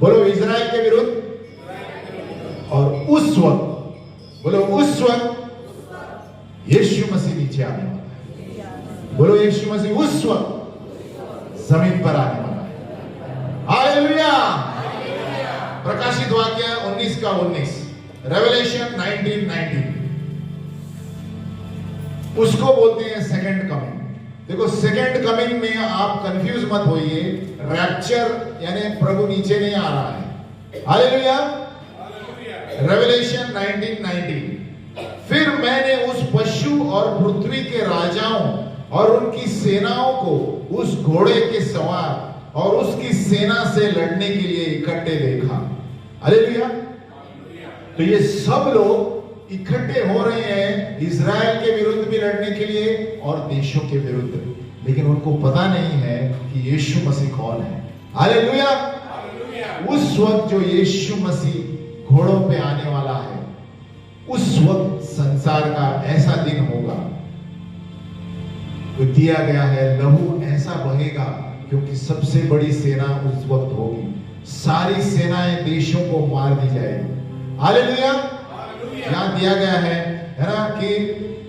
बोलो इजराइल के विरुद्ध 19 का 19, रेवलेशन 19:19, उसको बोलते हैं सेकंड कमिंग। देखो सेकंड कमिंग में आप कंफ्यूज मत होइए, रैप्चर यानी प्रभु नीचे नहीं आ रहा है। हालेलुया। रेवलेशन 19:19, फिर मैंने उस पशु और पृथ्वी के राजाओं और उनकी सेनाओं को उस घोड़े के सवार और उसकी सेना से लड़ने के लिए इकट्ठे देखा। हालेलुया। तो ये सब लोग इकट्ठे हो रहे हैं इजराइल के विरुद्ध भी लड़ने के लिए और देशों के विरुद्ध, लेकिन उनको पता नहीं है कि यीशु मसीह कौन है। हालेलुया। उस वक्त जो यीशु मसीह घोड़ों पे आने वाला है, उस वक्त संसार का ऐसा दिन होगा, तो दिया गया है लहू ऐसा बहेगा, क्योंकि सबसे बड़ी सेना उस वक्त होगी, सारी सेनाएं देशों को मार दी जाएगी। हालेलुया। यहां दिया गया है ना कि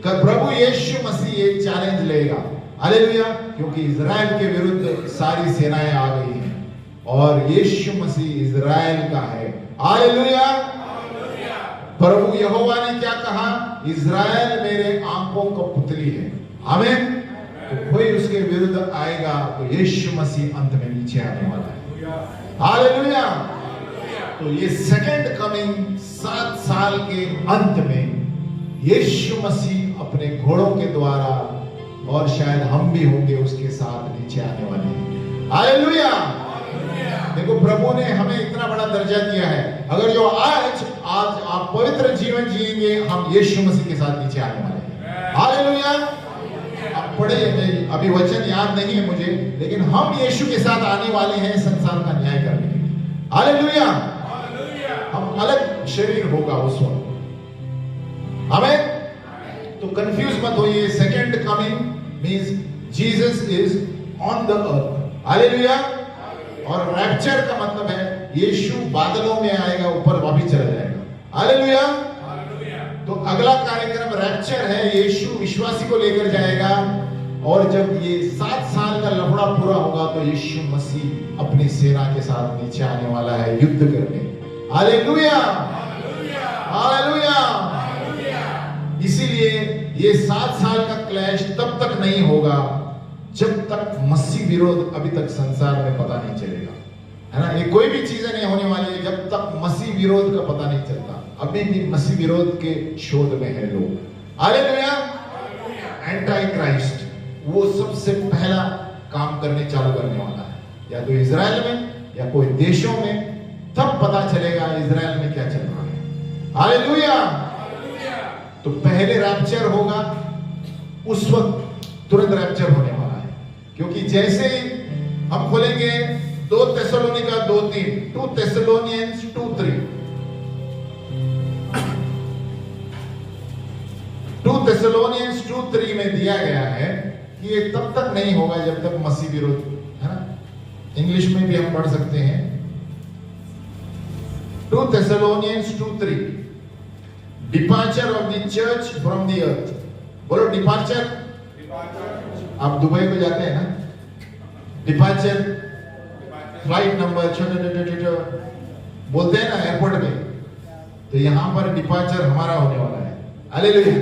प्रभु यीशु मसीह एक चैलेंज लेगा। हालेलुया। क्योंकि इजराइल के विरुद्ध सारी सेनाएं आ गई हैं और यीशु मसीह इजराइल का है। हालेलुया। प्रभु यहोवा ने क्या कहा? इजराइल मेरे आंखों का पुतली है। आमीन। तो कोई उसके विरुद्ध आएगा तो यीशु मसीह अंत में नीचे आने वाला है। हालेलुया। तो ये सेकंड कमिंग 7 साल के अंत में यीशु मसीह अपने घोड़ों के द्वारा, और शायद हम भी होंगे उसके साथ, नीचे आने वाले हैं। हालेलुया। देखो प्रभु ने हमें इतना बड़ा दर्जा दिया है, अगर जो आज आप पवित्र जीवन जिएंगे, हम यीशु मसीह के साथ नीचे आने वाले हैं। हालेलुया। आप पढ़े, अभी वचन याद नहीं है मुझे, लेकिन हम यीशु के साथ आने वाले हैं संसार का न्याय करने के लिए। हालेलुया। हम अलग शरीर होगा उस वक्त। हमें तो कंफ्यूज मत होइए, second coming means Jesus is on the earth. Hallelujah. और रैप्चर का मतलब है यीशु बादलों में आएगा, ऊपर वापस चला जाएगा। हालेलुया। तो अगला कार्यक्रम रैप्चर है, यीशु विश्वासी को लेकर जाएगा, और जब ये 7 साल का लफड़ा पूरा होगा तो यीशु मसीह अपनी सेना के साथ नीचे आने वाला है युद्ध करने। हालेलुया। हालेलुया। इसीलिए ये 7 साल का क्लैश तब तक नहीं होगा जब तक मसीह विरोध अभी तक संसार में पता नहीं चलेगा, है ना। ये कोई भी चीजें नहीं होने वाली है जब तक मसीह विरोध का पता नहीं चलता। अभी भी मसीह विरोध के शोध में है लोग। हालेलुया। एंटी क्राइस्ट वो सबसे पहला काम करने चालू करने वाला है, या तो इजराइल में या कोई देशों में, तब पता चलेगा इजराइल में क्या चल रहा है। हालेलुया। तो पहले रैप्चर होगा, उस वक्त तुरंत रैप्चर होने वाला है, क्योंकि जैसे ही हम खोलेंगे 2 थिस्सलुनीका 2:3, 2 Thessalonians 2:3, 2 Thessalonians 2:3 में दिया गया है कि ये तब तक नहीं होगा जब तक मसीह विरोध, है ना। इंग्लिश में भी हम पढ़ सकते हैं 2 Thessalonians 2:3, departure of the church from the earth. बोलो डिपार्चर। आप दुबई को जाते हैं ना, डिपार्चर फ्लाइट नंबर छोटे बोलते हैं ना एयरपोर्ट में, तो यहां पर डिपार्चर हमारा होने वाला है। हालेलुया।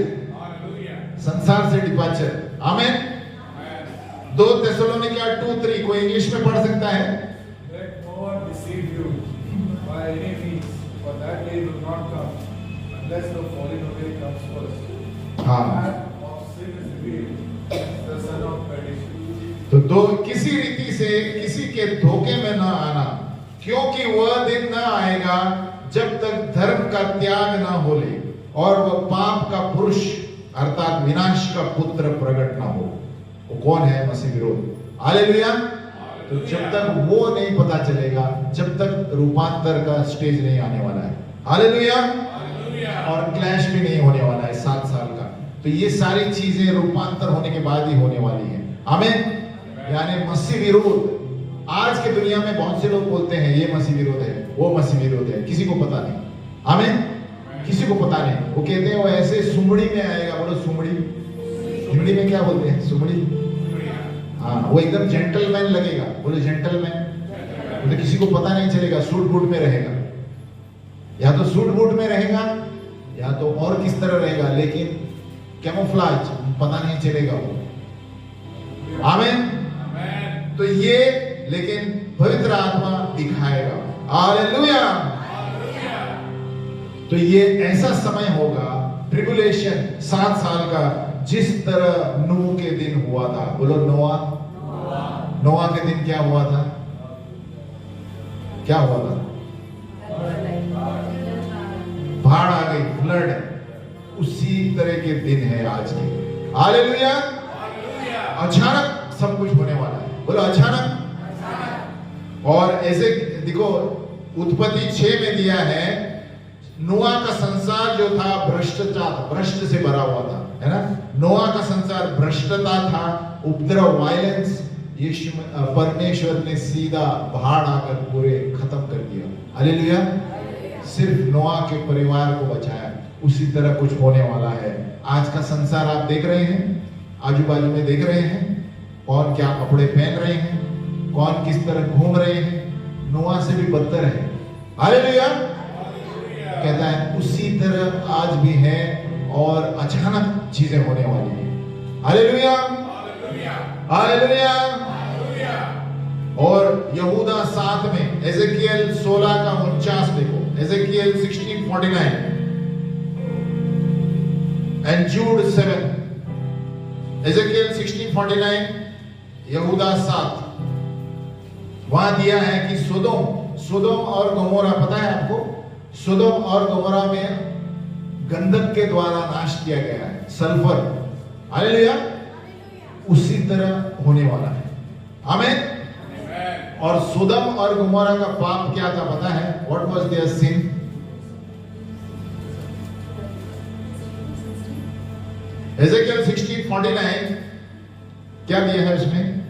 संसार से डिपार्चर। आमीन। 2 Thessalonians 2:3 कोई इंग्लिश में पढ़ सकता है? Let no one deceive you by any means, for that day will not come unless the falling away comes first. हाँ। And of sin is revealed, the son of perdition. तो किसी रीति से किसी के धोखे में न आना, क्योंकि वह दिन न आएगा जब तक धर्म का त्याग न हो ले और वह पाप का पुरुष अर्थात विनाश का पुत्र प्रकट न हो। वो कौन है? मसीह विरोध। हालेलुया। तो जब तक वो नहीं पता चलेगा, जब तक रूपांतर का स्टेज नहीं आने वाला है। हालेलुया। और क्लैश भी नहीं होने वाला है 7 साल का। तो ये सारी चीजें रूपांतर होने के बाद ही होने वाली है। आमीन। यानी मसीह विरोध, आज के दुनिया में बहुत से लोग बोलते हैं ये मसीह विरोध है, वो मसीह विरोध है, किसी को पता नहीं। आमीन। किसी को पता नहीं। वो कहते हैं वो ऐसे सुमड़ी में आएगा। बोलो सुमड़ी। हिंदी में क्या बोलते हैं? सुमड़ी। हाँ, वो एकदम जेंटलमैन लगेगा। बोलो जेंटलमैन। तो किसी को पता नहीं चलेगा, सूट बूट में रहेगा। या तो सूट बूट में रहेगा या तो और किस तरह रहेगा, लेकिन कैमोफ्लेज पता नहीं चलेगा वो। आमीन। तो ये लेकिन पवित्र आत्मा दिखाएगा। हालेलुया। तो ये ऐसा समय होगा ट्रिबुलेशन 7 साल का, जिस तरह नूह के दिन हुआ था। बोलो नोआ के दिन क्या हुआ था? क्या हुआ था? बाढ़ आ गई, फ्लड। उसी तरह के दिन है आज के। हालेलुया। अचानक सब कुछ होने वाला है। बोलो अचानक। और ऐसे देखो, उत्पत्ति 6 में दिया है, नोआ का संसार जो था भ्रष्ट से भरा हुआ था, है ना। नोआ का संसार भ्रष्टता था, उपद्रव, वायलेंस। यीशु परमेश्वर ने सीधा बाढ़ आकर पूरे खत्म कर दिया। हालेलुया। सिर्फ नोआ के परिवार को बचाया। उसी तरह कुछ होने वाला है। आज का संसार आप देख रहे हैं, आजू बाजू में देख रहे हैं, कौन क्या कपड़े पहन रहे हैं, कौन किस तरह घूम रहे हैं। नोआ से भी बदतर है। हालेलुया। कहता है उसी तरह आज भी है और अचानक चीजें होने वाली है। हालेलुया। हालेलुया। और यहूदा 7 में, एजेकियल 16 का 49 देखो, एजेकियल 16:49 एंड जूड 7, एजेकियल 16:49, यहूदा 7। वहां दिया है कि सोदोम और गमोरा, पता है आपको, सोदोम और गमोरा में गंधक के द्वारा नाश किया गया है, सल्फर। हालेलुया। उसी तरह होने वाला है। आमीन। और सोदम और गमोरा का पाप क्या था पता है? What was their sin? Ezekiel 16:49 क्या दिया है उसमें?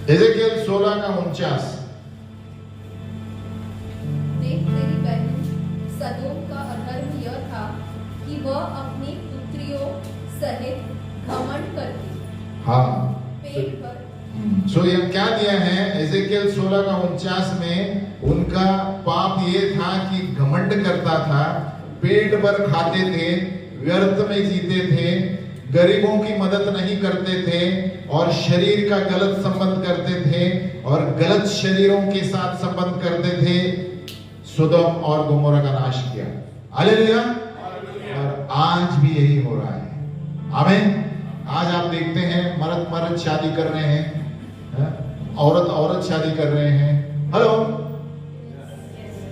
एजेकियल 16 का 49। देख, तेरी बहन सदोम का अधर्म यह था कि वह अपनी पुत्रियों सहित घमंड करती। हाँ। पेट पर। सो ये क्या दिया है? एजेकियल 16 का 49 में उनका पाप ये था कि घमंड करता था, पेट भर खाते थे, व्यर्थ में जीते थे, गरीबों की मदद नहीं करते थे, और शरीर का गलत संबंध करते थे, और गलत शरीरों के साथ संबंध करते थे। सोदोम और गमोरा का नाश किया। हालेलुया। और आज भी यही हो रहा है। आमीन। आज आप देखते हैं मर्द शादी कर रहे हैं, औरत शादी कर रहे हैं। हेलो।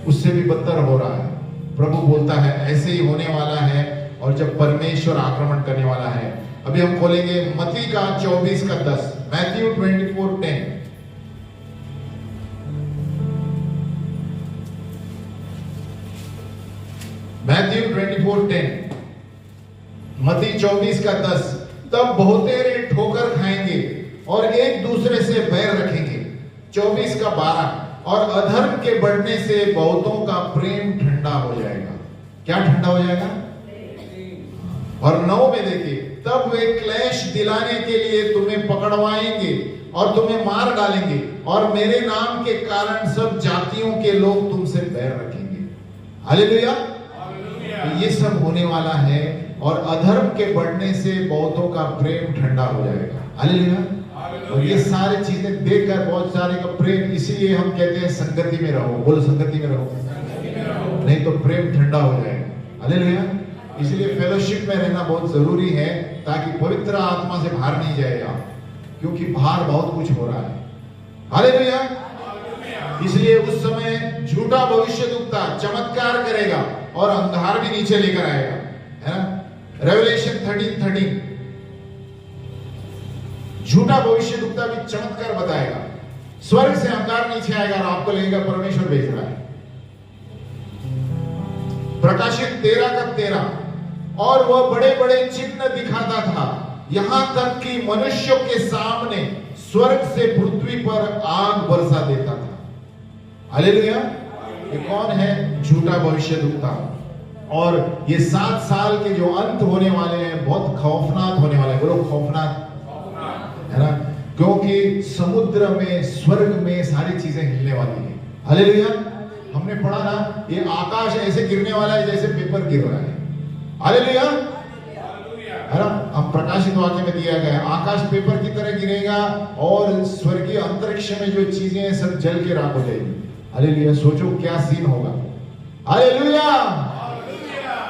उससे भी बदतर हो रहा है। प्रभु बोलता है ऐसे ही होने वाला है, और जब परमेश्वर आक्रमण करने वाला है। अभी हम खोलेंगे मत्ती का 24 का 10, मैथ्यू 24:10। मैथ्यू 24:10, मत्ती 24 का 10। तब बहुतेरे ठोकर खाएंगे और एक दूसरे से बैर रखेंगे। 24 का 12, और अधर्म के बढ़ने से बहुतों का प्रेम ठंडा हो जाएगा। क्या ठंडा हो जाएगा? और 9 में देखिए, तब वे क्लेश दिलाने के लिए तुम्हें पकड़वाएंगे और तुम्हें मार डालेंगे, और मेरे नाम के कारण सब जातियों के लोग तुमसे बैर रखेंगे। हालेलुया। ये सब होने वाला है, और अधर्म के बढ़ने से बहुतों का प्रेम ठंडा हो जाएगा। हालेलुया। और ये सारी चीजें देखकर बहुत सारे का प्रेम, इसीलिए हम कहते हैं संगति में रहो। बोलो संगति में रहो, नहीं तो प्रेम ठंडा हो जाएगा। हालेलुया। इसलिए फेलोशिप में रहना बहुत जरूरी है, ताकि पवित्र आत्मा से बाहर नहीं जाएगा, क्योंकि बाहर बहुत कुछ हो रहा है। हालेलुया। इसलिए उस समय झूठा भविष्यद्वक्ता चमत्कार करेगा और अंधार भी नीचे लेकर आएगा, है ना। रेवलेशन 13:13, झूठा भविष्यद्वक्ता भी चमत्कार बताएगा। स्वर्ग से अंगार नीचे आएगा और आपको लगेगा परमेश्वर भेज रहा है। प्रकाशित 13:13, और वह बड़े बड़े चिन्ह दिखाता था, यहां तक कि मनुष्यों के सामने स्वर्ग से पृथ्वी पर आग बरसा देता था। हालेलुया। ये कौन है? झूठा भविष्यद्वक्ता। और ये 7 साल के जो अंत होने वाले हैं, बहुत खौफनाक होने वाले हैं। बोलो खौफनाक, है ना। क्योंकि समुद्र में, स्वर्ग में सारी चीजें हिलने वाली है। हालेलुया। हमने पढ़ा ना, ये आकाश ऐसे गिरने वाला है जैसे पेपर गिर रहा है। हालेलुया। है ना, हम प्रकाशित वाक्य में दिया गया है, आकाश पेपर की तरह गिरेगा और स्वर्गीय अंतरिक्ष में जो चीजें हैं सब जल के राख हो जाएगी। हालेलुया। सोचो क्या सीन होगा। Hallelujah,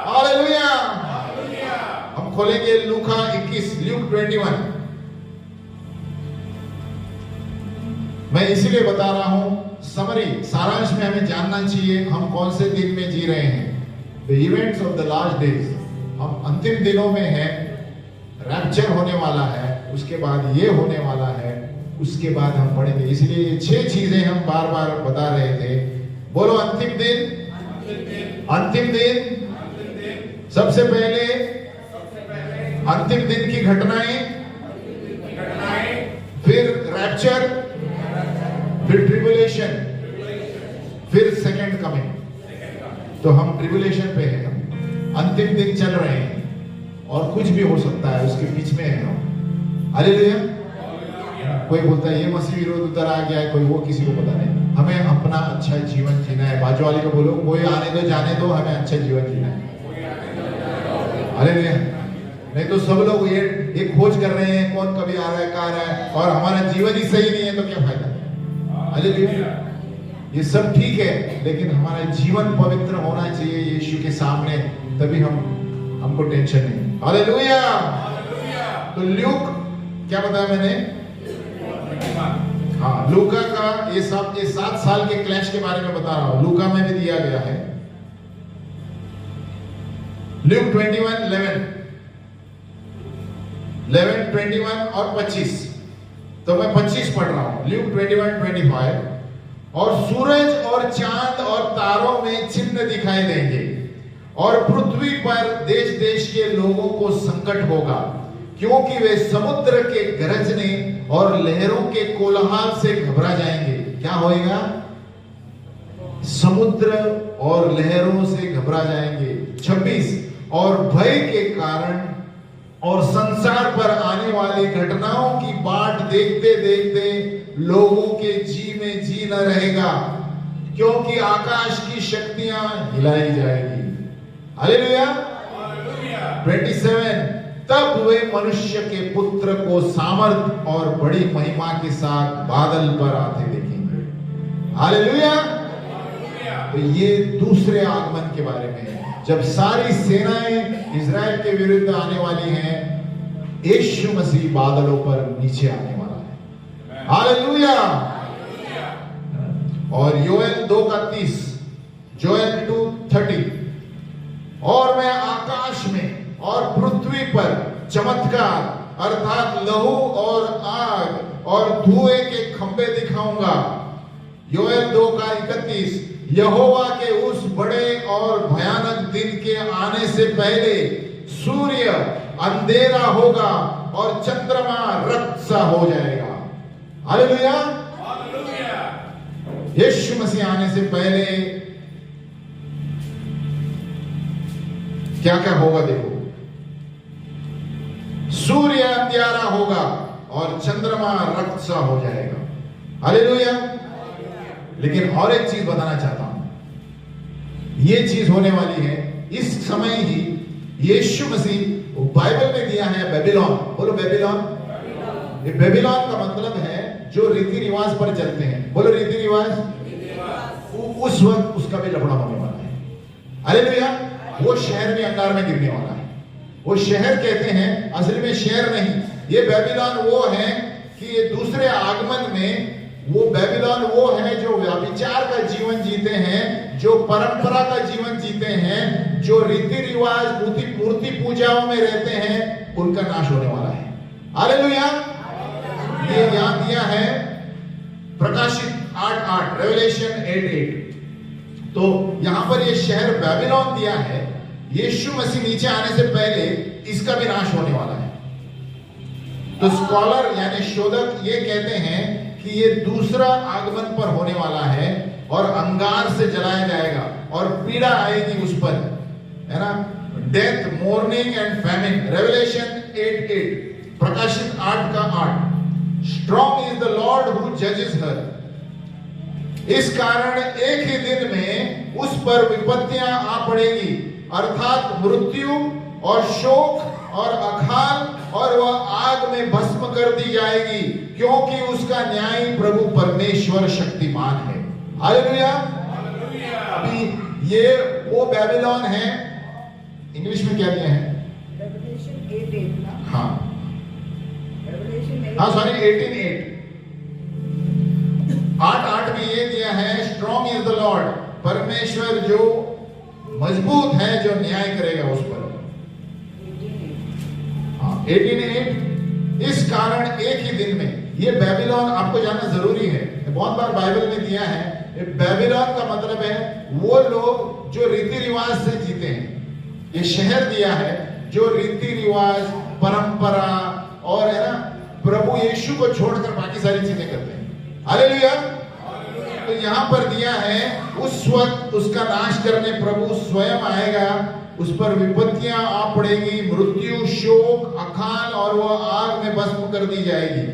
hallelujah. हम खोलेंगे लूका 21, ल्यूक 21। मैं इसीलिए बता रहा हूं, समरी सारांश में हमें जानना चाहिए हम कौन से दिन में जी रहे हैं। The events of the last days, हम अंतिम दिनों में हैं। रैप्चर होने वाला है, उसके बाद ये होने वाला है, उसके बाद हम पढ़ेंगे। इसलिए ये 6 चीजें हम बार बार बता रहे थे। बोलो अंतिम दिन, अंतिम दिन। सबसे पहले अंतिम दिन की घटनाएं, फिर रैप्चर, फिर ट्रिबुलेशन, फिर सेकंड कमिंग। तो हम ट्रिबुलेशन पे हैं, अंतिम दिन चल रहे हैं और कुछ भी हो सकता है उसके बीच में है हम। हालेलुया। कोई बोलता है ये मसीह विरोध उतर आ गया है, कोई वो, किसी को पता नहीं। हमें अपना अच्छा जीवन जीना है। बाजू वाले को बोलो, कोई आने दो जाने दो, हमें अच्छा जीवन जीना है। हालेलुया। नहीं तो सब लोग ये खोज कर रहे हैं कौन कभी आ रहा है, कहाँ आ रहा है, और हमारा जीवन ही सही नहीं है तो क्या फायदा। हालेलुया। ये सब ठीक है, लेकिन हमारा जीवन पवित्र होना चाहिए यीशु के सामने, तभी हमको टेंशन नहीं। हालेलुया। तो ल्यूक क्या बताया मैंने? हाँ, लूका का ये 7 साल के क्लैश के बारे में बता रहा हूं। लूका में भी दिया गया है, ल्यूक 21, 11, 21 और 25। तो मैं 25 पढ़ रहा हूं, ल्यूक 21, 25। और सूरज और चांद और तारों में चिन्ह दिखाई देंगे और पृथ्वी पर देश देश के लोगों को संकट होगा, क्योंकि वे समुद्र के गरजने और लहरों के कोलाहल से घबरा जाएंगे। क्या होएगा? समुद्र और लहरों से घबरा जाएंगे। 26, और भय के कारण और संसार पर आने वाली घटनाओं की बाट देखते देखते लोगों के जी में जी न रहेगा, क्योंकि आकाश की शक्तियां हिलाई जाएगी। हालेलुया। 27, तब वे मनुष्य के पुत्र को सामर्थ और बड़ी महिमा के साथ बादल पर आते देखेंगे। हालेलुया। तो ये दूसरे आगमन के बारे में है, जब सारी सेनाएं इजराइल के विरुद्ध आने वाली हैं। यीशु मसीह बादलों पर नीचे आने वाला है। हालेलुया। और योएल 2:30, जोएल 2:30, और मैं आकाश में और पृथ्वी पर चमत्कार अर्थात लहू और आग और धुएं के खंभे दिखाऊंगा। योएल 2:31, यहोवा के उस बड़े और भयानक दिन के आने से पहले सूर्य अंधेरा होगा और चंद्रमा रक्त सा हो जाएगा। हालेलुया। यीशु मसीह आने से पहले क्या क्या होगा देखो, सूर्य अंधियारा होगा और चंद्रमा रक्त सा हो जाएगा। हालेलुया। लेकिन और एक चीज बताना चाहता हूं, ये चीज होने वाली है इस समय ही। यीशु मसीह बाइबल में दिया है बेबीलोन। बोलो बेबीलोन। ये बेबीलोन का मतलब है जो रीति रिवाज पर चलते हैं। बोलो रीति रिवाज। उस वक्त उसका भी लफड़ा होने वाला है। हालेलुया। वो शहर भी अंगार में गिरने वाला है। वो शहर कहते हैं, असल में शहर नहीं, ये बेबीलोन वो है कि ये दूसरे आगमन में वो बेबीलोन वो है जो व्यभिचार का जीवन जीते हैं, जो परंपरा का जीवन जीते हैं, जो रीति रिवाज मूर्ति पूजाओं में रहते हैं, उनका नाश होने वाला है। हालेलुया। ये यहां दिया है प्रकाशित 8:8, रेवलेशन 8:8। तो यहां पर ये शहर बेबीलोन दिया है। यीशु मसीह नीचे आने से पहले इसका भी नाश होने वाला है। तो स्कॉलर यानी शोधक ये कहते हैं कि ये दूसरा आगमन पर होने वाला है और अंगार से जलाया जाएगा और पीड़ा आएगी उस पर, है ना। Death, morning and famine. Revelation 8:8, प्रकाशित 8:8। Strong is the Lord who जजेस हर। इस कारण एक ही दिन में उस पर विपत्तियां आ पड़ेगी, अर्थात मृत्यु और शोक और अकाल, और वह आग में भस्म कर दी जाएगी, क्योंकि उसका न्याय प्रभु परमेश्वर शक्तिमान है। हालेलुया। अभी ये वो बेबीलोन है, इंग्लिश में क्या दिया है? रेवलेशन 8:8 ना? हाँ रेवलेशन 8 हाँ सॉरी 18:8 8:8 में ये दिया है, स्ट्रॉन्ग इज द लॉर्ड, परमेश्वर जो मजबूत है, जो न्याय करेगा उस पर। 18:8 इस कारण एक ही दिन में, ये बेबीलोन आपको जानना जरूरी है, बहुत बार बाइबल में दिया है। बेबीलोन का मतलब है वो लोग जो रीति रिवाज से जीते हैं। ये शहर दिया है जो रीति रिवाज, परंपरा और है ना प्रभु यीशु को छोड़कर बाकी सारी चीजें करते हैं। हालेलुया। तो यहाँ पर दिया है उस वक्त उसका नाश करने प्रभु स्वयं आएगा, उस पर विपत्तियां आ पड़ेगी, मृत्यु, शोक, अकाल, और वह आग में भस्म कर दी जाएगी।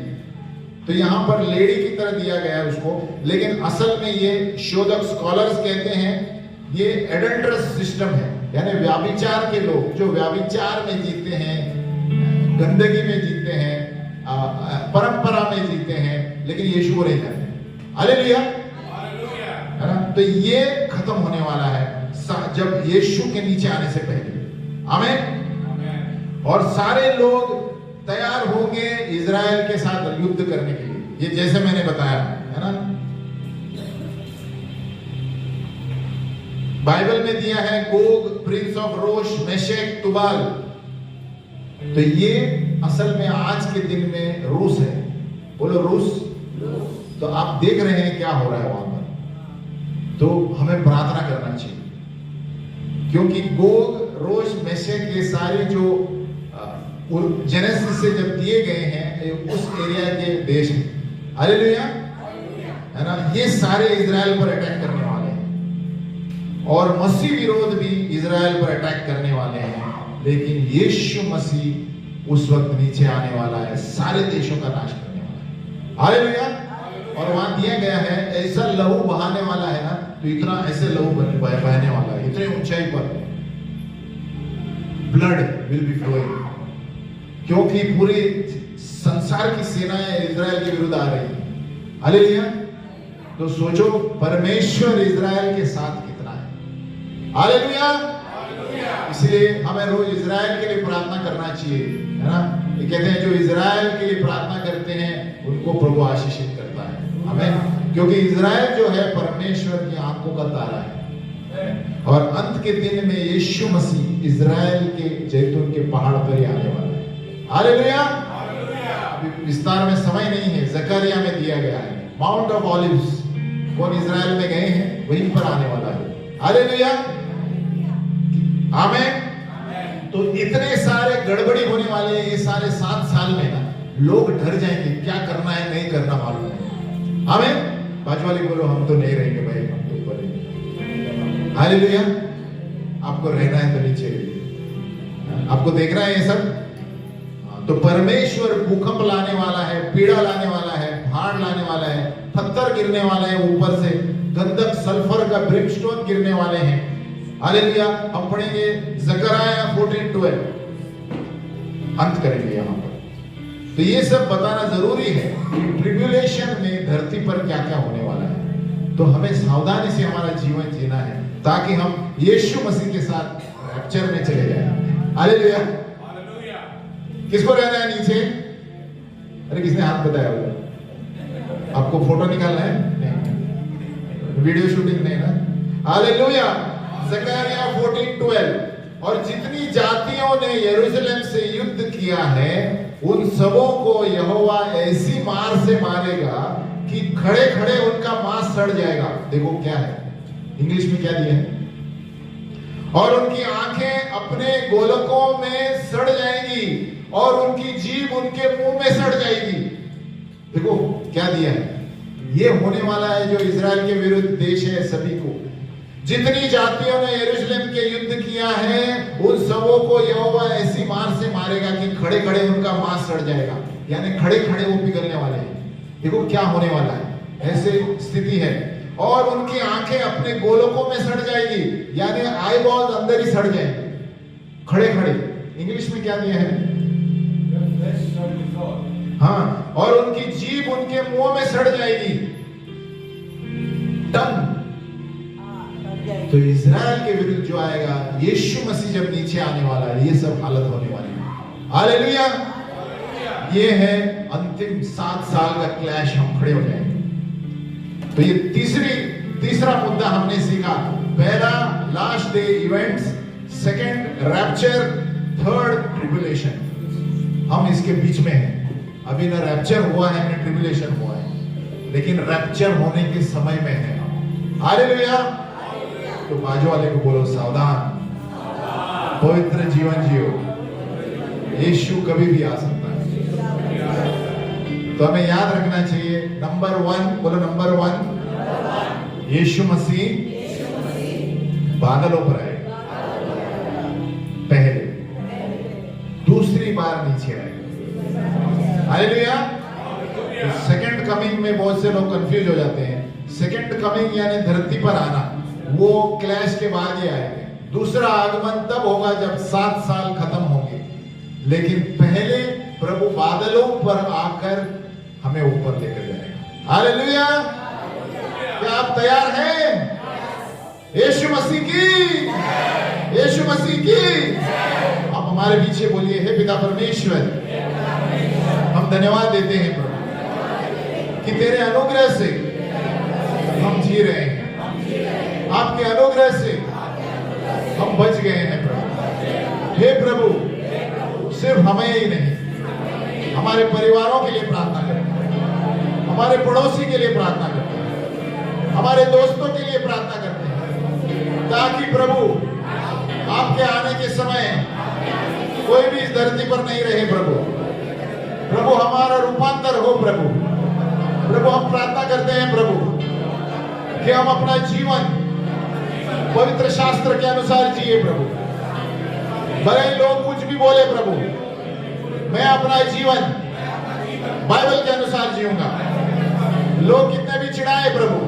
तो यहाँ पर लेडी की तरह दिया गया है उसको, लेकिन असल में ये शोधक स्कॉलर्स कहते हैं ये एडल्टरस सिस्टम है, यानी व्याभिचार के लोग जो व्याभिचार में जीते हैं, गंदगी में जीते हैं, परंपरा में जीते हैं, लेकिन यीशु को नहीं करते। हालेलुया, है ना। तो ये खत्म होने वाला है जब यीशु के नीचे आने से पहले। आमीन। और सारे लोग तैयार होंगे इजराइल के साथ युद्ध करने के लिए, ये जैसे मैंने बताया है ना। बाइबल में दिया है Gog, prince of Rosh, Meshech, Tubal. तो ये असल में आज के दिन में रूस है। बोलो रूस। तो आप देख रहे हैं क्या हो रहा है वहां पर, तो हमें प्रार्थना करना चाहिए, क्योंकि गोग, रोश, मेशेक ये सारे जो जेनेसिस से जब दिए गए हैं उस एरिया के देश में, हालेलुया, है ना, ये सारे इजराइल पर अटैक करने वाले हैं और मसीह विरोध भी इजराइल पर अटैक करने वाले हैं। लेकिन यीशु मसीह उस वक्त नीचे आने वाला है, सारे देशों का नाश करने वाला है। हालेलुया। और वहां दिया गया है ऐसा लहू बहाने वाला है ना, तो इतना ऐसे लहू बहने वाला है, इतने ऊंचाई पर ब्लड विल बी फ्लोइंग, क्योंकि पूरे संसार की सेनाएं इजराइल के विरुद्ध आ रही है। हालेलुया। तो सोचो परमेश्वर इजराइल के साथ कितना है। हालेलुया। इसलिए हमें रोज इजराइल के लिए प्रार्थना करना चाहिए, है ना। ये कहते हैं जो इजराइल के लिए प्रार्थना करते हैं उनको प्रभु आशीषित करता है। हमें, क्योंकि इजराइल जो है परमेश्वर की आंखों का तारा है, और अंत के दिन में यीशु मसीह इजराइल के जैतून के पहाड़ पर ही आने वाला है। हालेलुया। अभी विस्तार में समय नहीं है, जकरिया में दिया गया है, माउंट ऑफ ऑलिव्स, कौन इजराइल में गए हैं वहीं पर आने वाला है। हालेलुया। आमीन। तो इतने सारे गड़बड़ी होने वाले हैं ये सारे 7 साल में ना, लोग डर जाएंगे, क्या करना है नहीं करना मालूम नहीं। आमीन। बाजवाली बोलो हम तो नहीं रहेंगे भाई, हम तो ऊपर रहेंगे। हालेलुया। आपको रहना है तो नीचे रहिए, आपको देख रहा है ये सब। तो परमेश्वर भूकंप लाने वाला है, पीड़ा लाने वाला है, भाड़ लाने वाला है, पत्थर गिरने वाले हैं ऊपर से, गंधक सल्फर का ब्रिमस्टोन गिरने वाले हैं। हालेलुया। हम पढ़ेंगे जकरिया 14:12, अंत करेंगे यहाँ पर। तो ये सब बताना जरूरी है कि ट्रिब्यूलेशन में धरती पर क्या क्या होने वाला है। तो हमें सावधानी से हमारा जीवन जीना है ताकि हम यीशु मसीह के साथ रैप्चर में चले जाएं। हालेलुया। किसको रहना है नीचे? अरे किसने हाथ बताया होगा? आपको फोटो निकालना है? नहीं, वीडियो शूटिंग नहीं ना। हालेलुया। जकरिया 14:12, और जितनी जातियों ने यरूशलेम से युद्ध किया है उन सबों को यहोवा ऐसी मार से मारेगा कि खड़े खड़े उनका मांस सड़ जाएगा। देखो क्या है, इंग्लिश में क्या दिया है, और उनकी आंखें अपने गोलकों में सड़ जाएंगी और उनकी जीभ उनके मुंह में सड़ जाएगी। देखो क्या दिया है, ये होने वाला है जो इजराइल के विरुद्ध देश है सभी को। जितनी जातियों ने यरूशलेम के युद्ध किया है उन सबों को यहोवा ऐसी मार से मारेगा कि खड़े खड़े उनका मांस सड़ जाएगा, यानी खड़े खड़े वो पिघलने वाले हैं। देखो क्या होने वाला है, ऐसे स्थिति है। और उनकी आंखें अपने गोलकों में सड़ जाएगी, यानी आई बॉल अंदर ही सड़ जाएंगे खड़े खड़े। इंग्लिश में क्या दिया है? Their flesh shall dissolve. हाँ, और उनकी जीभ उनके मुंह में सड़ जाएगी, टंग। तो इज़राइल के विरुद्ध जो आएगा, यीशु मसीह जब नीचे आने वाला है, ये सब हालत होने वाली है। हालेलुया। ये है अंतिम 7 साल का क्लैश, हम खड़े हो जाएंगे। तो ये तीसरा मुद्दा हमने सीखा। पहला last day events, second rapture, third tribulation. हम इसके बीच में हैं। अभी ना रैप्चर हुआ है ना ट्रिबुलेशन हुआ है, लेकिन रैप्चर होने के समय में है। हालेलुया। तो बाजू वाले को बोलो सावधान, पवित्र जीवन जियो, यीशु कभी भी आ सकता है। तो हमें याद रखना चाहिए, नंबर 1 बोलो, नंबर 1 यीशु मसीह बादलों पर आए पहले, दूसरी बार नीचे आए। हालेलुया। सेकंड कमिंग में बहुत से लोग कंफ्यूज हो जाते हैं। सेकंड कमिंग यानी धरती पर आना, वो क्लैश के बाद ही आएंगे। दूसरा आगमन तब होगा जब 7 साल खत्म होंगे, लेकिन पहले प्रभु बादलों पर आकर हमें ऊपर लेकर जाएगा। हालेलुया। क्या आप तैयार हैं? यीशु मसीह की, यीशु मसीह की। आप हमारे पीछे बोलिए, हे पिता परमेश्वर, हम धन्यवाद देते हैं प्रभु कि तेरे अनुग्रह से हम जी रहे हैं। आपके अनुग्रह से हम बच गए हैं प्रभु। हे प्रभु, सिर्फ हमें ही नहीं, हमारे परिवारों के लिए प्रार्थना करते हैं, हमारे पड़ोसी के लिए प्रार्थना करते हैं, हमारे दोस्तों के लिए प्रार्थना करते हैं, ताकि प्रभु आपके आने के समय कोई भी इस धरती पर नहीं रहे। प्रभु हमारा रूपांतर हो। प्रभु हम प्रार्थना करते हैं प्रभु कि हम अपना जीवन पवित्र शास्त्र के अनुसार जिए प्रभु। भले लोग कुछ भी बोले प्रभु, मैं अपना जीवन बाइबल के अनुसार जीऊंगा। लोग कितने भी चिढ़ाए प्रभु,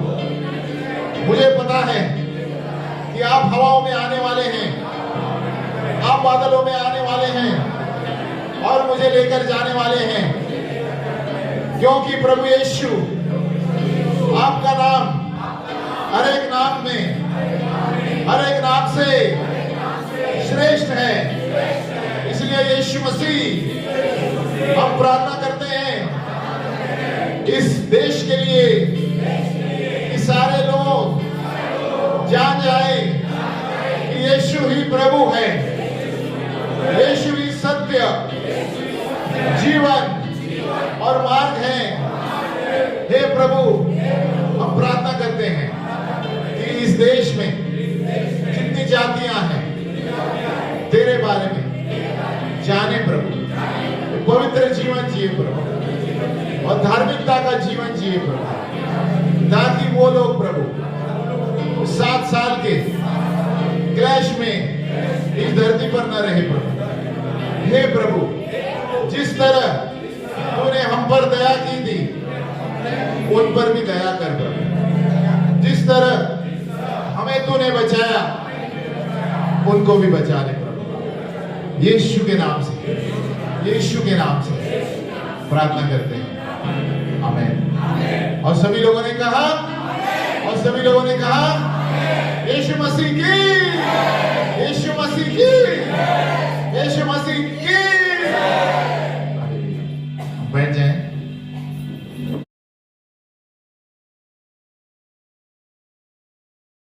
मुझे पता है कि आप हवाओं में आने वाले हैं, आप बादलों में आने वाले हैं और मुझे लेकर जाने वाले हैं, क्योंकि प्रभु यीशु आपका नाम हर एक नाम में, हर एक नाम से श्रेष्ठ है। इसलिए यीशु मसीह, हम प्रार्थना करते हैं इस देश के लिए कि सारे लोग जान जाए कि यीशु ही प्रभु है, यीशु ही सत्य, जीवन और मार्ग है। हे प्रभु, हम प्रार्थना करते हैं कि इस देश में जितनी जातियां हैं तेरे बारे में जाने प्रभु, पवित्र जीवन जिए प्रभु और धार्मिकता का जीवन जिए प्रभु, ताकि वो लोग प्रभु 7 साल के क्लैश में इस धरती पर न रहे प्रभु। हे प्रभु, जिस तरह तूने हम पर दया की थी, उन पर भी दया कर प्रभु। जिस तरह हमें तूने बचाया, उनको भी बचा ले प्रभु। यीशु के नाम से, यीशु के नाम से प्रार्थना करते हैं, आमीन। और सभी लोगों ने कहा, और सभी लोगों ने कहा, यीशु मसीह की, यीशु मसीह की।